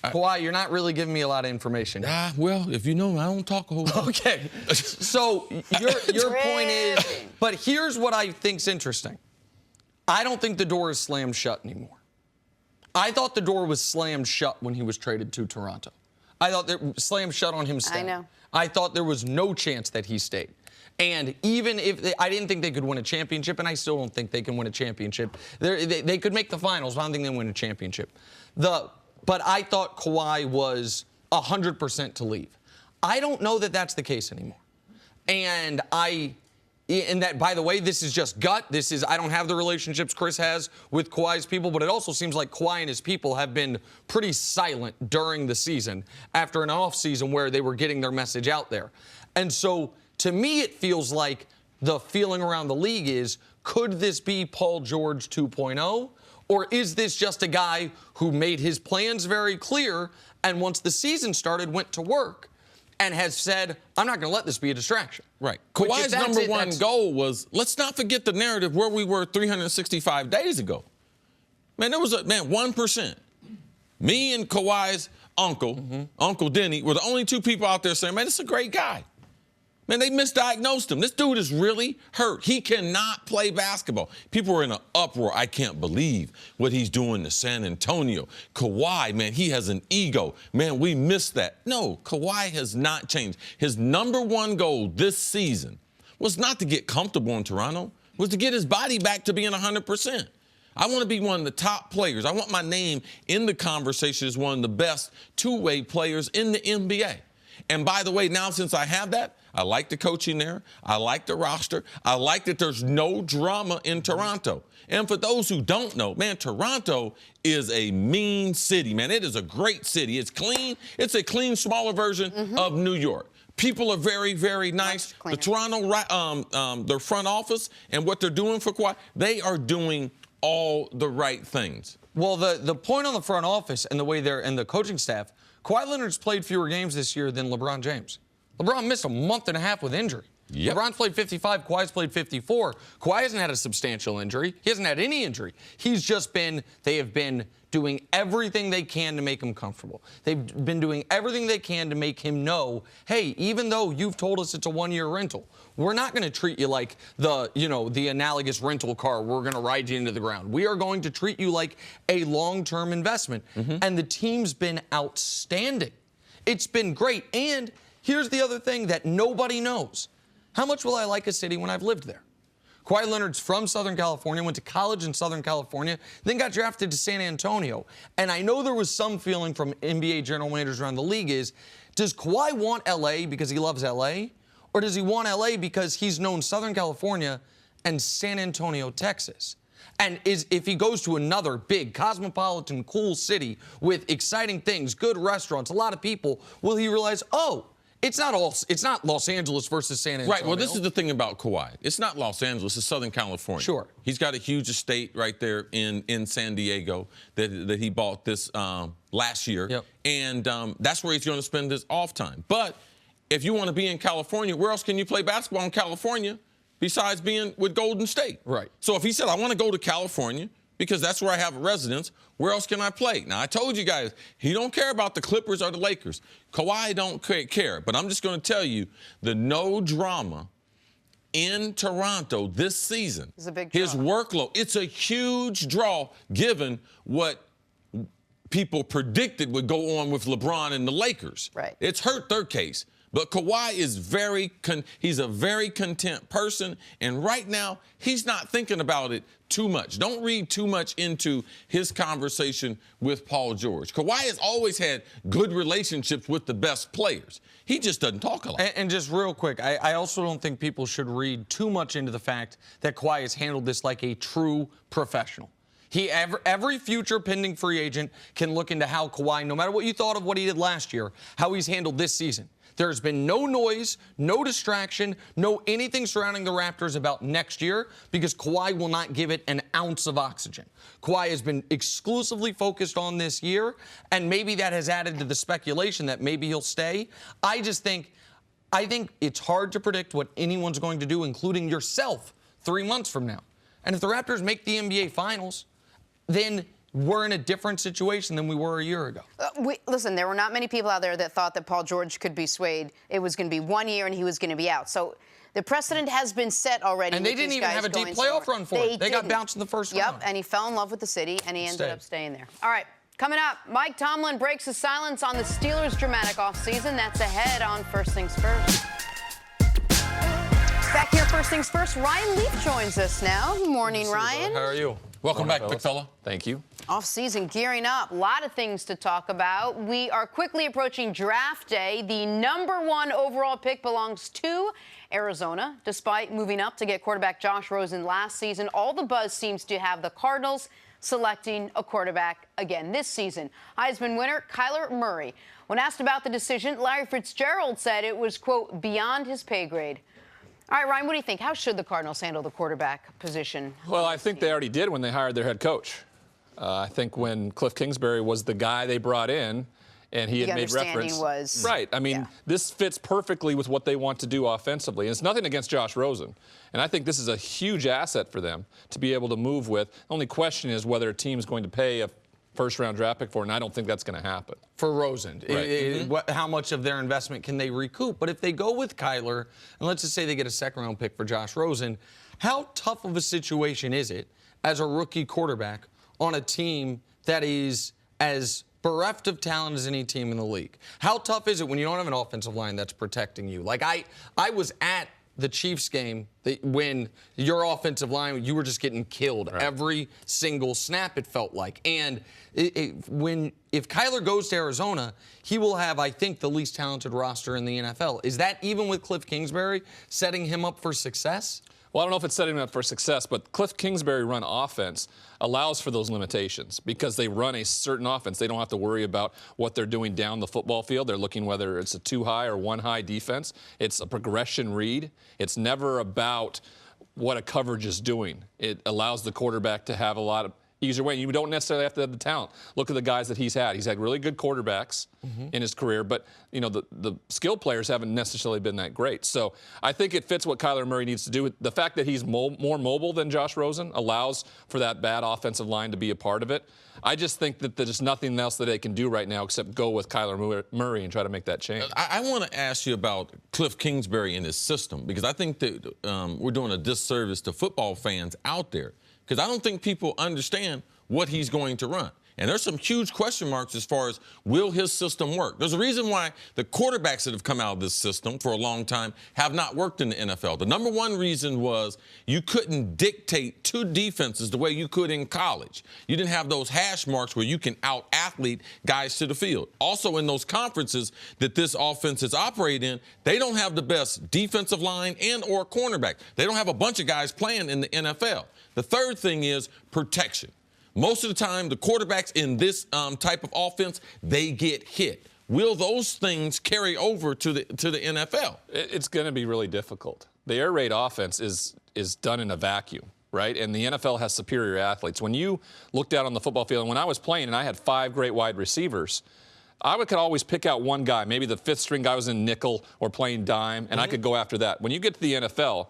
Kawhi, you're not really giving me a lot of information. Well, if you know, I don't talk a whole lot. Okay. So your point is, but here's what I think's interesting. I don't think the door is slammed shut anymore. I thought the door was slammed shut when he was traded to Toronto. I thought it was slammed shut on him staying. I know. I thought there was no chance that he stayed. And even if I didn't think they could win a championship, and I still don't think they can win a championship. They could make the finals, but I don't think they win a championship. But I thought Kawhi was 100% to leave. I don't know that that's the case anymore. And that, by the way, this is just gut. I don't have the relationships Cris has with Kawhi's people, but it also seems like Kawhi and his people have been pretty silent during the season after an off season where they were getting their message out there. And so, to me, it feels like the feeling around the league is, could this be Paul George 2.0? Or is this just a guy who made his plans very clear and once the season started went to work and has said, I'm not going to let this be a distraction? Right. Kawhi's number one goal was, let's not forget the narrative where we were 365 days ago. Man, there was 1%. Me and Kawhi's uncle, Uncle Denny, were the only two people out there saying, man, this is a great guy. Man, they misdiagnosed him. This dude is really hurt. He cannot play basketball. People were in an uproar. I can't believe what he's doing to San Antonio. Kawhi, man, he has an ego. Man, we missed that. No, Kawhi has not changed. His number one goal this season was not to get comfortable in Toronto, was to get his body back to being 100%. I want to be one of the top players. I want my name in the conversation as one of the best two-way players in the NBA. And by the way, now since I have that, I like the coaching there. I like the roster. I like that there's no drama in Toronto. And for those who don't know, man, Toronto is a mean city, man. It is a great city. It's clean. It's a clean, smaller version of New York. People are very, very nice. The Toronto, their front office and what they're doing for Kawhi, they are doing all the right things. Well, the point on the front office and the way they're and the coaching staff, Kawhi Leonard's played fewer games this year than LeBron James. LeBron missed a month and a half with injury. Yep. LeBron's played 55, Kawhi's played 54. Kawhi hasn't had a substantial injury. He hasn't had any injury. They have been doing everything they can to make him comfortable. They've been doing everything they can to make him know, hey, even though you've told us it's a one-year rental, we're not going to treat you like the analogous rental car. We're going to ride you into the ground. We are going to treat you like a long-term investment. And the team's been outstanding. It's been great. And here's the other thing that nobody knows. How much will I like a city when I've lived there? Kawhi Leonard's from Southern California, went to college in Southern California, then got drafted to San Antonio. And I know there was some feeling from NBA general managers around the league is, does Kawhi want L.A. because he loves L.A.? Or does he want L.A. because he's known Southern California and San Antonio, Texas? And if he goes to another big, cosmopolitan, cool city with exciting things, good restaurants, a lot of people, will he realize, oh, it's not Los Angeles versus San Antonio. Right. Well, this is the thing about Kawhi. It's not Los Angeles. It's Southern California. Sure. He's got a huge estate right there in San Diego that he bought this last year. Yep. And that's where he's going to spend his off time. But if you want to be in California, where else can you play basketball in California besides being with Golden State? Right. So if he said, I want to go to California because that's where I have a residence, where else can I play? Now, I told you guys, he don't care about the Clippers or the Lakers. Kawhi don't care. But I'm just going to tell you, the no drama in Toronto this season, is a big draw. His workload, it's a huge draw given what people predicted would go on with LeBron and the Lakers. Right. It's hurt their case. But Kawhi is he's a very content person, and right now he's not thinking about it too much. Don't read too much into his conversation with Paul George. Kawhi has always had good relationships with the best players. He just doesn't talk a lot. And just real quick, I also don't think people should read too much into the fact that Kawhi has handled this like a true professional. Every future pending free agent can look into how Kawhi, no matter what you thought of what he did last year, how he's handled this season. There's been no noise, no distraction, no anything surrounding the Raptors about next year because Kawhi will not give it an ounce of oxygen. Kawhi has been exclusively focused on this year, and maybe that has added to the speculation that maybe he'll stay. I think it's hard to predict what anyone's going to do, including yourself, 3 months from now. And if the Raptors make the NBA Finals, then we're in a different situation than we were a year ago. Listen, there were not many people out there that thought that Paul George could be swayed. It was going to be 1 year and he was going to be out. So The precedent has been set already. And they didn't even have a deep playoff run for it. They got bounced in the first round. Yep, and he fell in love with the city, and he ended up staying there. All right, coming up, Mike Tomlin breaks his silence on the Steelers' dramatic offseason. That's ahead on First Things First. Back here, First Things First, Ryan Leaf joins us now. Good morning, Ryan. How are you? Welcome back, big fella. Thank you. Off-season gearing up. A lot of things to talk about. We are quickly approaching draft day. The #1 overall pick belongs to Arizona. Despite moving up to get quarterback Josh Rosen last season, all the buzz seems to have the Cardinals selecting a quarterback again this season. Heisman winner Kyler Murray. When asked about the decision, Larry Fitzgerald said it was, quote, beyond his pay grade. All right, Ryan, what do you think? How should the Cardinals handle the quarterback position? Well, I think they already did when they hired their head coach. I think when Cliff Kingsbury was the guy they brought in, and he had made reference. Was, right. I mean, yeah. This fits perfectly with what they want to do offensively. And it's nothing against Josh Rosen. And I think this is a huge asset for them to be able to move with. The only question is whether a team's going to pay a first-round draft pick for it, and I don't think that's going to happen. For Rosen, right. How much of their investment can they recoup? But if they go with Kyler, and let's just say they get a second-round pick for Josh Rosen, how tough of a situation is it as a rookie quarterback on a team that is as bereft of talent as any team in the league? How tough is it when you don't have an offensive line that's protecting you? Like, I was at the Chiefs game when your offensive line, you were just getting killed every single snap, it felt like. And if Kyler goes to Arizona, he will have, I think, the least talented roster in the NFL. Is that even with Cliff Kingsbury setting him up for success? Well, I don't know if it's setting him up for success, but Cliff Kingsbury run offense allows for those limitations because they run a certain offense. They don't have to worry about what they're doing down the football field. They're looking whether it's a 2-high or 1-high defense. It's a progression read. It's never about what a coverage is doing. It allows the quarterback to have a lot of easier way. You don't necessarily have to have the talent. Look at the guys that he's had. He's had really good quarterbacks in his career, but you know the skill players haven't necessarily been that great. So I think it fits what Kyler Murray needs to do. The fact that he's more mobile than Josh Rosen allows for that bad offensive line to be a part of it. I just think that there's nothing else that they can do right now except go with Kyler Murray and try to make that change. I want to ask you about Cliff Kingsbury and his system because I think that we're doing a disservice to football fans out there. Because I don't think people understand what he's going to run. And there's some huge question marks as far as will his system work. There's a reason why the quarterbacks that have come out of this system for a long time have not worked in the NFL. The #1 reason was you couldn't dictate two defenses the way you could in college. You didn't have those hash marks where you can out-athlete guys to the field. Also, in those conferences that this offense is operating in, they don't have the best defensive line and or cornerback. They don't have a bunch of guys playing in the NFL. The third thing is protection. Most of the time, the quarterbacks in this type of offense, they get hit. Will those things carry over to the NFL? It's going to be really difficult. The air raid offense is done in a vacuum, right? And the NFL has superior athletes. When you looked out on the football field, and when I was playing and I had 5 great wide receivers, I could always pick out one guy. Maybe the 5th string guy was in nickel or playing dime, and I could go after that. When you get to the NFL,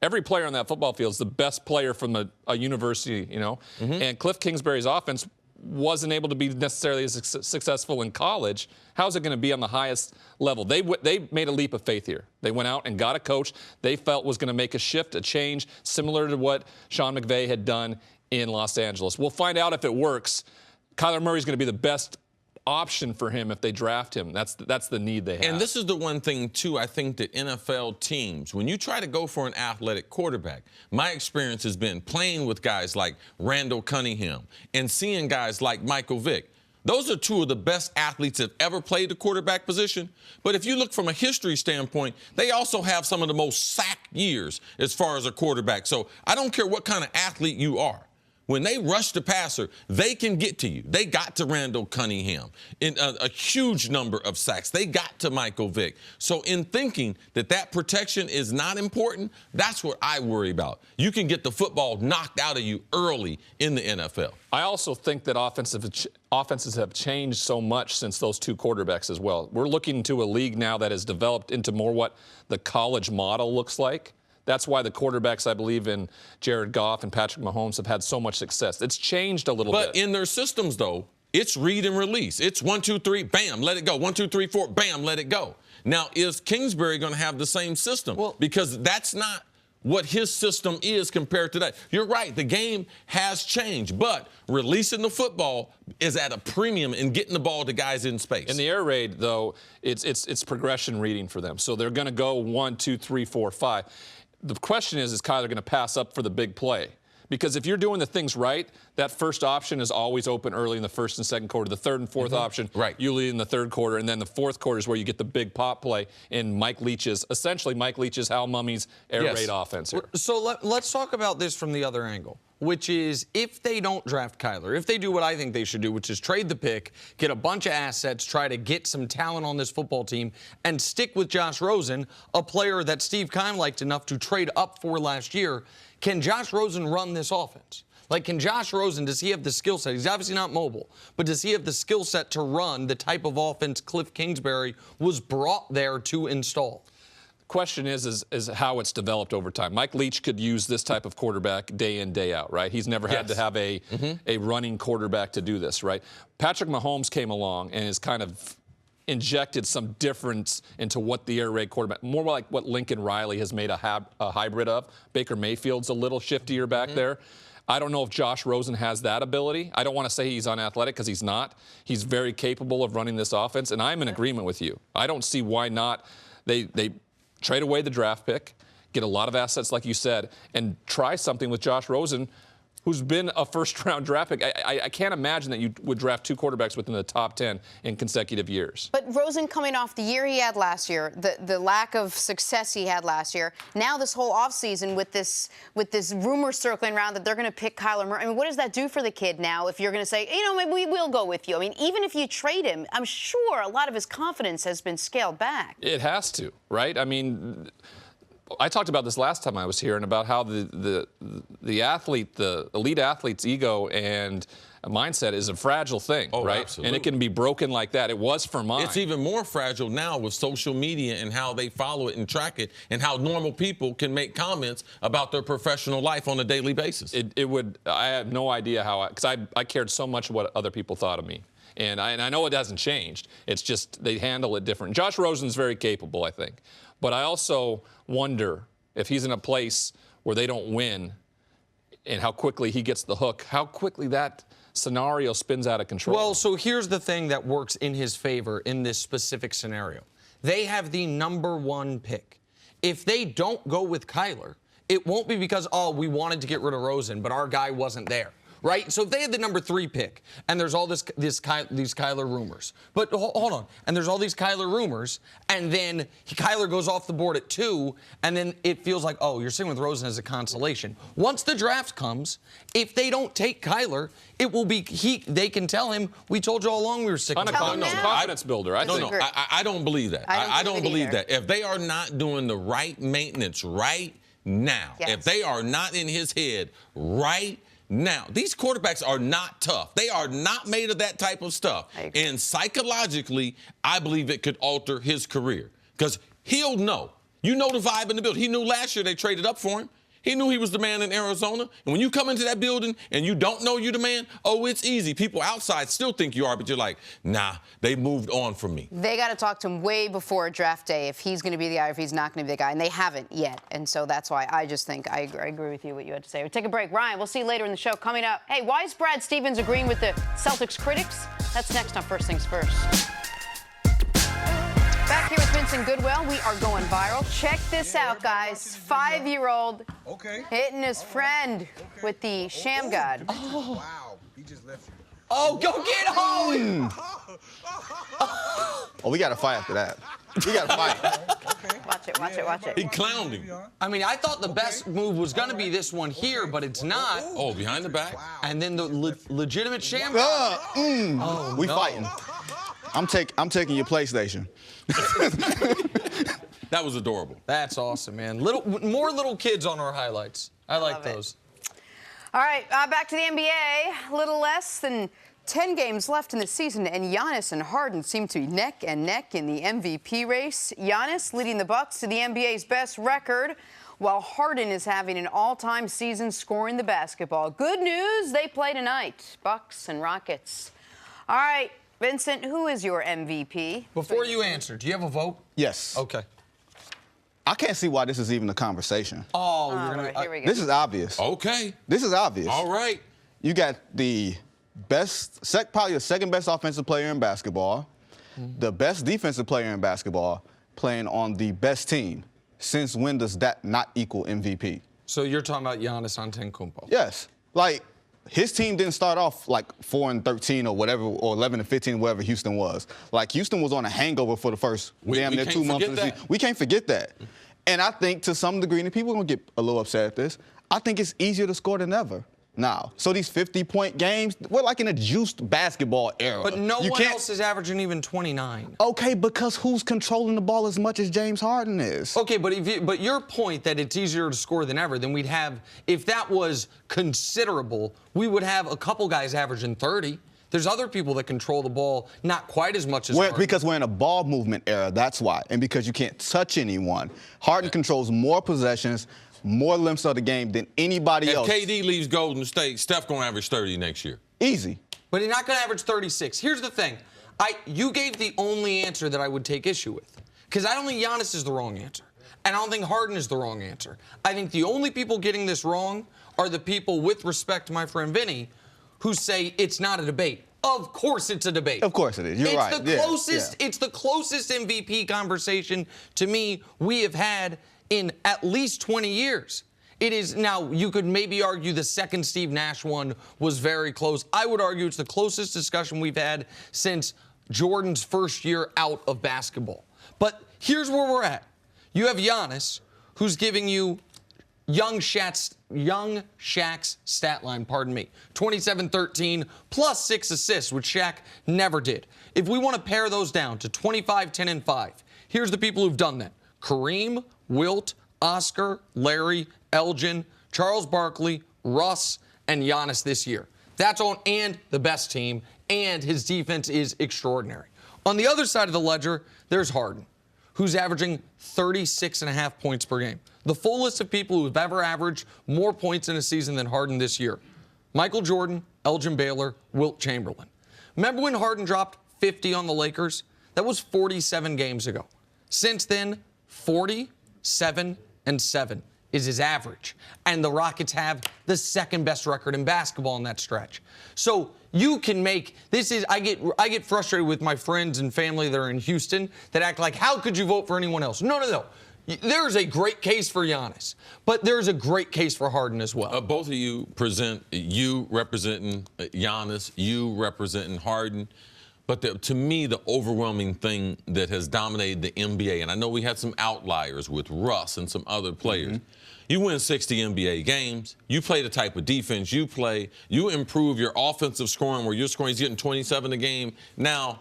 every player on that football field is the best player from a university, you know. And Cliff Kingsbury's offense wasn't able to be necessarily as successful in college. How's it going to be on the highest level? They made a leap of faith here. They went out and got a coach they felt was going to make a shift, a change, similar to what Sean McVay had done in Los Angeles. We'll find out if it works. Kyler Murray's going to be the best option for him if they draft him. That's the need they have. And this is the one thing, too, I think that NFL teams, when you try to go for an athletic quarterback, my experience has been playing with guys like Randall Cunningham and seeing guys like Michael Vick. Those are 2 of the best athletes that ever played the quarterback position. But if you look from a history standpoint, they also have some of the most sack years as far as a quarterback. So I don't care what kind of athlete you are. When they rush the passer, they can get to you. They got to Randall Cunningham in a huge number of sacks. They got to Michael Vick. So in thinking that protection is not important, that's what I worry about. You can get the football knocked out of you early in the NFL. I also think that offenses have changed so much since those 2 quarterbacks as well. We're looking to a league now that has developed into more what the college model looks like. That's why the quarterbacks, I believe, in Jared Goff and Patrick Mahomes have had so much success. It's changed a little bit. But in their systems, though, it's read and release. It's 1, 2, 3, bam, let it go. 1, 2, 3, 4, bam, let it go. Now, is Kingsbury going to have the same system? Because that's not what his system is compared to that. You're right, the game has changed, but releasing the football is at a premium in getting the ball to guys in space. In the air raid, though, it's progression reading for them. So they're going to go 1, 2, 3, 4, 5. The question is Kyler going to pass up for the big play? Because if you're doing the things right, that first option is always open early in the first and second quarter. The third and fourth option, you lead in the third quarter, and then the fourth quarter is where you get the big pop play in Mike Leach's, Hal Mummy's air raid offense here. So let's talk about this from the other angle, which is if they don't draft Kyler, if they do what I think they should do, which is trade the pick, get a bunch of assets, try to get some talent on this football team, and stick with Josh Rosen, a player that Steve Keim liked enough to trade up for last year. Can Josh Rosen run this offense? Like, can Josh Rosen, does he have the skill set? He's obviously not mobile, but does he have the skill set to run the type of offense Cliff Kingsbury was brought there to install? The question is how it's developed over time. Mike Leach could use this type of quarterback day in, day out, right? He's never had to have a running quarterback to do this, right? Patrick Mahomes came along and is kind of injected some difference into what the air raid quarterback, more like what Lincoln Riley has made a hybrid of. Baker Mayfield's a little shiftier back there. I don't know if Josh Rosen has that ability. I don't want to say he's unathletic because he's not. He's very capable of running this offense, and I'm in agreement with you. I don't see why not. They trade away the draft pick, get a lot of assets like you said, and try something with Josh Rosen, who's been a first-round draft pick. I can't imagine that you would draft 2 quarterbacks within the top 10 in consecutive years. But Rosen coming off the year he had last year, the lack of success he had last year, now this whole offseason with this rumor circling around that they're going to pick Kyler Murray. I mean, what does that do for the kid now if you're going to say, you know, maybe we will go with you? I mean, even if you trade him, I'm sure a lot of his confidence has been scaled back. It has to, right? I mean, I talked about this last time I was here and about how the elite athlete's ego and mindset is a fragile thing, right? Absolutely. And it can be broken like that. It was for mine. It's even more fragile now with social media and how they follow it and track it, and how normal people can make comments about their professional life on a daily basis. I have no idea how, because I cared so much what other people thought of me. And I know it hasn't changed. It's just they handle it different. Josh Rosen's very capable, I think. But I also wonder if he's in a place where they don't win and how quickly he gets the hook, how quickly that scenario spins out of control. Well, so here's the thing that works in his favor in this specific scenario. They have the #1 pick. If they don't go with Kyler, it won't be because, oh, we wanted to get rid of Rosen, but our guy wasn't there. Right? So if they had the #3 pick, and there's all these Kyler rumors, but hold on, and there's all these Kyler rumors, and then Kyler goes off the board at 2, and then it feels like, oh, you're sitting with Rosen as a consolation. Once the draft comes, if they don't take Kyler, it will be they can tell him, we told you all along we were sick of it. Confidence builder, I think. No, I don't believe that. I don't believe that. If they are not doing the right maintenance right now, if they are not in his head right now, these quarterbacks are not tough. They are not made of that type of stuff. And psychologically, I believe it could alter his career because he'll know. You know the vibe in the building. He knew last year they traded up for him. He knew he was the man in Arizona. And when you come into that building and you don't know you're the man, oh, it's easy. People outside still think you are, but you're like, nah, they moved on from me. They got to talk to him way before draft day if he's going to be the guy or if he's not going to be the guy, and they haven't yet. And so that's why I just think I agree with you what you had to say. We'll take a break. Ryan, we'll see you later in the show. Coming up, hey, why is Brad Stevens agreeing with the Celtics critics? That's next on First Things First. Back here with Vincent Goodwill, we are going viral. Check this out, guys. 5-year-old hitting his friend with the sham god. Oh. Wow, he just left you. Oh, go get home! Oh, we got to fight after that. We got to fight. Watch it. He clowned him. I mean, I thought the best move was going to be this one here, but it's not. Oh, behind the back. And then the legitimate sham. We fighting. I'm taking your PlayStation. That was adorable. That's awesome, man. More little kids on our highlights. I like those. All right, back to the NBA. A little less than 10 games left in the season, and Giannis and Harden seem to be neck and neck in the MVP race. Giannis leading the Bucks to the NBA's best record, while Harden is having an all-time season scoring the basketball. Good news, they play tonight, Bucks and Rockets. All right, Vincent, who is your MVP? Before you answer, do you have a vote? Yes. Okay. I can't see why this is even a conversation. Oh, All you're gonna. right, here we go. This is obvious. Okay. This is obvious. All right. You got the best, probably the second best offensive player in basketball, the best defensive player in basketball, playing on the best team. Since when does that not equal MVP? So you're talking about Giannis Antetokounmpo? Yes. Like, his team didn't start off like 4-13 or whatever, or 11-15, whatever Houston was. Like, Houston was on a hangover for the first damn near 2 months of the season. We can't forget that. And I think to some degree, and people are going to get a little upset at this, I think it's easier to score than ever now. So these 50-point games, we're like in a juiced basketball era. But no one else is averaging even 29. Okay, because who's controlling the ball as much as James Harden is? Okay, but your point that it's easier to score than ever, then we'd have, if that was considerable, we would have a couple guys averaging 30. There's other people that control the ball not quite as much as Harden. Because we're in a ball movement era, that's why. And because you can't touch anyone. Harden controls more possessions, more lengths of the game than anybody else. If KD leaves Golden State, Steph going to average 30 next year. Easy. But he's not going to average 36. Here's the thing. You gave the only answer that I would take issue with. Because I don't think Giannis is the wrong answer. And I don't think Harden is the wrong answer. I think the only people getting this wrong are the people, with respect to my friend Vinny, who say it's not a debate. Of course it's a debate. Of course it is. You're right. It's the closest MVP conversation to me we have had in at least 20 years. It is now, you could maybe argue the second Steve Nash one was very close. I would argue it's the closest discussion we've had since Jordan's first year out of basketball. But here's where we're at. You have Giannis, who's giving you young Shaq's stat line, 27-13 plus 6 assists, which Shaq never did. If we want to pare those down to 25, 10, and 5, here's the people who've done that. Kareem, Wilt, Oscar, Larry, Elgin, Charles Barkley, Russ, and Giannis this year. That's on, and the best team, and his defense is extraordinary. On the other side of the ledger, there's Harden, who's averaging 36.5 points per game. The full list of people who have ever averaged more points in a season than Harden this year. Michael Jordan, Elgin Baylor, Wilt Chamberlain. Remember when Harden dropped 50 on the Lakers? That was 47 games ago. Since then, 47-7 is his average. And the Rockets have the second best record in basketball in that stretch. So you can make, I get frustrated with my friends and family that are in Houston that act like, how could you vote for anyone else? No. There's a great case for Giannis, but there's a great case for Harden as well. Both of you present, you representing Giannis, you representing Harden. But to me, the overwhelming thing that has dominated the NBA, and I know we had some outliers with Russ and some other players, you win 60 NBA games, you play the type of defense you play, you improve your offensive scoring where your scoring is getting 27 a game. Now,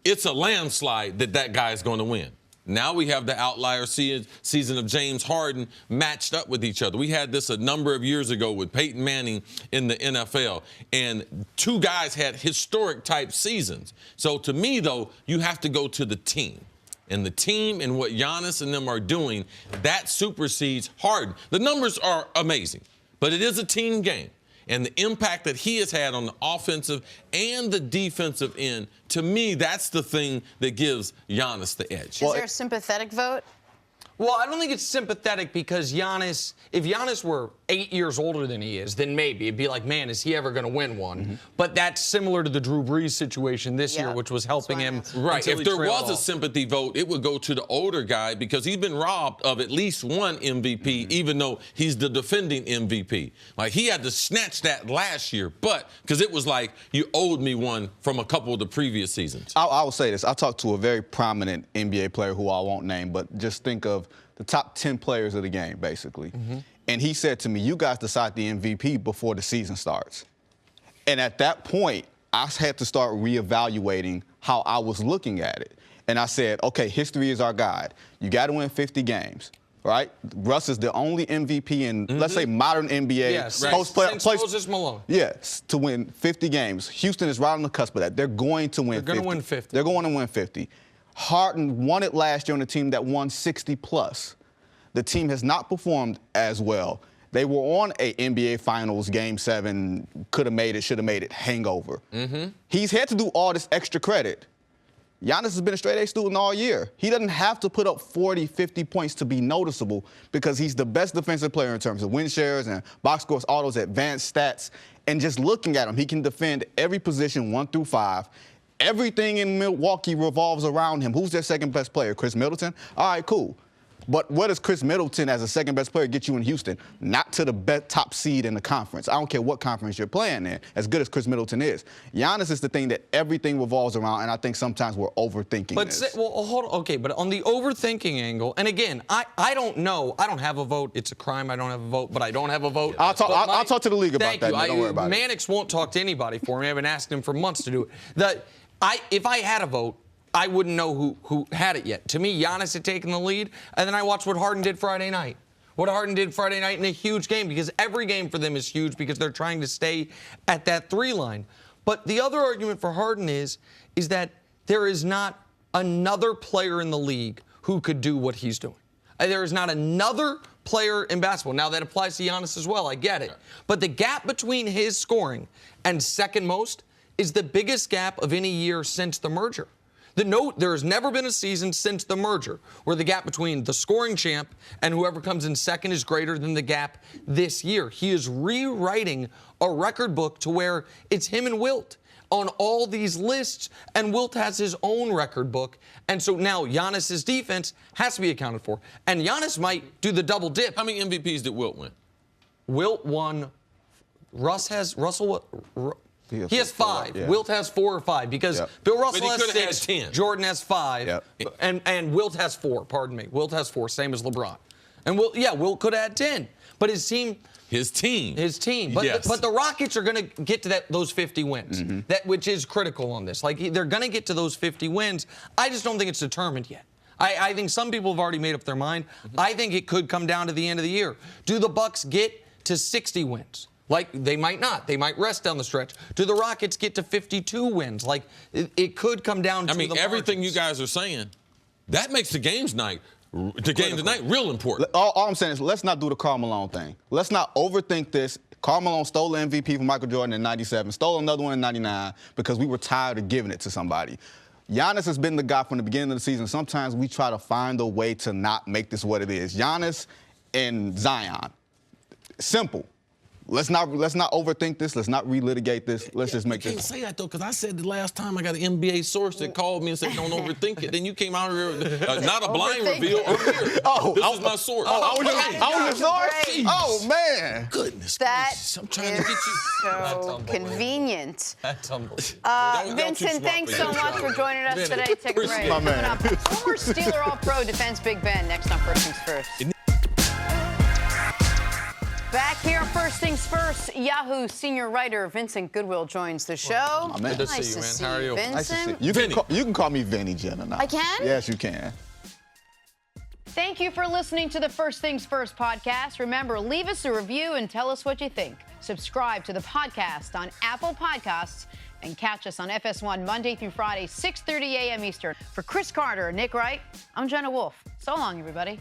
it's a landslide that guy is going to win. Now we have the outlier season of James Harden matched up with each other. We had this a number of years ago with Peyton Manning in the NFL, and two guys had historic type seasons. So to me, though, you have to go to the team. And the team and what Giannis and them are doing, that supersedes Harden. The numbers are amazing, but it is a team game. And the impact that he has had on the offensive and the defensive end, to me, that's the thing that gives Giannis the edge. Is there a sympathetic vote? Well, I don't think it's sympathetic because Giannis, if Giannis were 8 years older than he is, then maybe it'd be like, man, is he ever going to win one? But that's similar to the Drew Brees situation this year, which was helping him. Right. If there was a sympathy vote, it would go to the older guy because he's been robbed of at least one MVP, even though he's the defending MVP. Like, he had to snatch that last year, but because it was like you owed me one from a couple of the previous seasons. I will say this. I talked to a very prominent NBA player who I won't name, but just think of the top 10 players of the game, basically. And he said to me, you guys decide the MVP before the season starts. And at that point, I had to start reevaluating how I was looking at it. And I said, okay, history is our guide. You got to win 50 games, right? Russ is the only MVP in, let's say, modern NBA. Since Moses Malone. Yes, to win 50 games. Houston is right on the cusp of that. They're going to win 50. They're going to win 50. They're going to win 50. Harden won it last year on a team that won 60+. The team has not performed as well. They were on a NBA Finals Game 7, could have made it, should have made it hangover. He's had to do all this extra credit. Giannis has been a straight-A student all year. He doesn't have to put up 40, 50 points to be noticeable because he's the best defensive player in terms of win shares and box scores, all those advanced stats. And just looking at him, he can defend every position 1 through 5. Everything in Milwaukee revolves around him. Who's their second best player? Chris Middleton? All right, cool. But what does Chris Middleton as a second best player get you in Houston? Not to the best top seed in the conference. I don't care what conference you're playing in, as good as Chris Middleton is. Giannis is the thing that everything revolves around, and I think sometimes we're overthinking this. Hold on. Okay, but on the overthinking angle, and again, I don't know. I don't have a vote. It's a crime I don't have a vote, but I don't have a vote. I'll talk to the league about that. Thank you. Don't worry about it. Mannix won't talk to anybody for me. I've been asking him for months to do it. If I had a vote, I wouldn't know who had it yet. To me, Giannis had taken the lead, and then I watched what Harden did Friday night. What Harden did Friday night in a huge game, because every game for them is huge because they're trying to stay at that 3 line. But the other argument for Harden is that there is not another player in the league who could do what he's doing. There is not another player in basketball. Now, that applies to Giannis as well. I get it. But the gap between his scoring and second most is the biggest gap of any year since the merger. There has never been a season since the merger where the gap between the scoring champ and whoever comes in second is greater than the gap this year. He is rewriting a record book to where it's him and Wilt on all these lists, and Wilt has his own record book. And so now Giannis's defense has to be accounted for. And Giannis might do the double dip. How many MVPs did Wilt win? Wilt won. He has 5. Yeah. Wilt has 4 or 5 because Bill Russell has 6. 10. Jordan has 5. And Wilt has 4. Pardon me. Wilt has 4, same as LeBron. And Wilt could add 10. But his team. But, yes. but the Rockets are going to get to those 50 wins, which is critical on this. Like, they're going to get to those 50 wins. I just don't think it's determined yet. I think some people have already made up their mind. I think it could come down to the end of the year. Do the Bucks get to 60 wins? Like, they might not. They might rest down the stretch. Do the Rockets get to 52 wins? Like, it could come down to the margins. Everything you guys are saying, that makes the game tonight real important. All I'm saying is let's not do the Karl Malone thing. Let's not overthink this. Karl Malone stole the MVP from Michael Jordan in 97, stole another one in 99 because we were tired of giving it to somebody. Giannis has been the guy from the beginning of the season. Sometimes we try to find a way to not make this what it is. Giannis and Zion. Simple. Let's not overthink this. Let's not relitigate this. Let's just make this. You can't say that, though, because I said the last time I got an NBA source that called me and said, don't overthink it. Then you came out here, not a blind reveal. I'm here. This is my source. I was your source? Oh, man. Goodness gracious. I'm trying to get you. So convenient. That's unbelievable. Vincent, thanks so much for joining us today. Take a break. My man. Former Steeler All-Pro defense Big Ben next on First Things First. Back here, First Things First, Yahoo senior writer Vincent Goodwill joins the show. Oh, man. Good to see you, man. How are you? Vincent. Nice to see you. You can call me Vinny Jenna now. I can? Yes, you can. Thank you for listening to the First Things First podcast. Remember, leave us a review and tell us what you think. Subscribe to the podcast on Apple Podcasts and catch us on FS1 Monday through Friday, 6:30 a.m. Eastern. For Chris Carter and Nick Wright, I'm Jenna Wolfe. So long, everybody.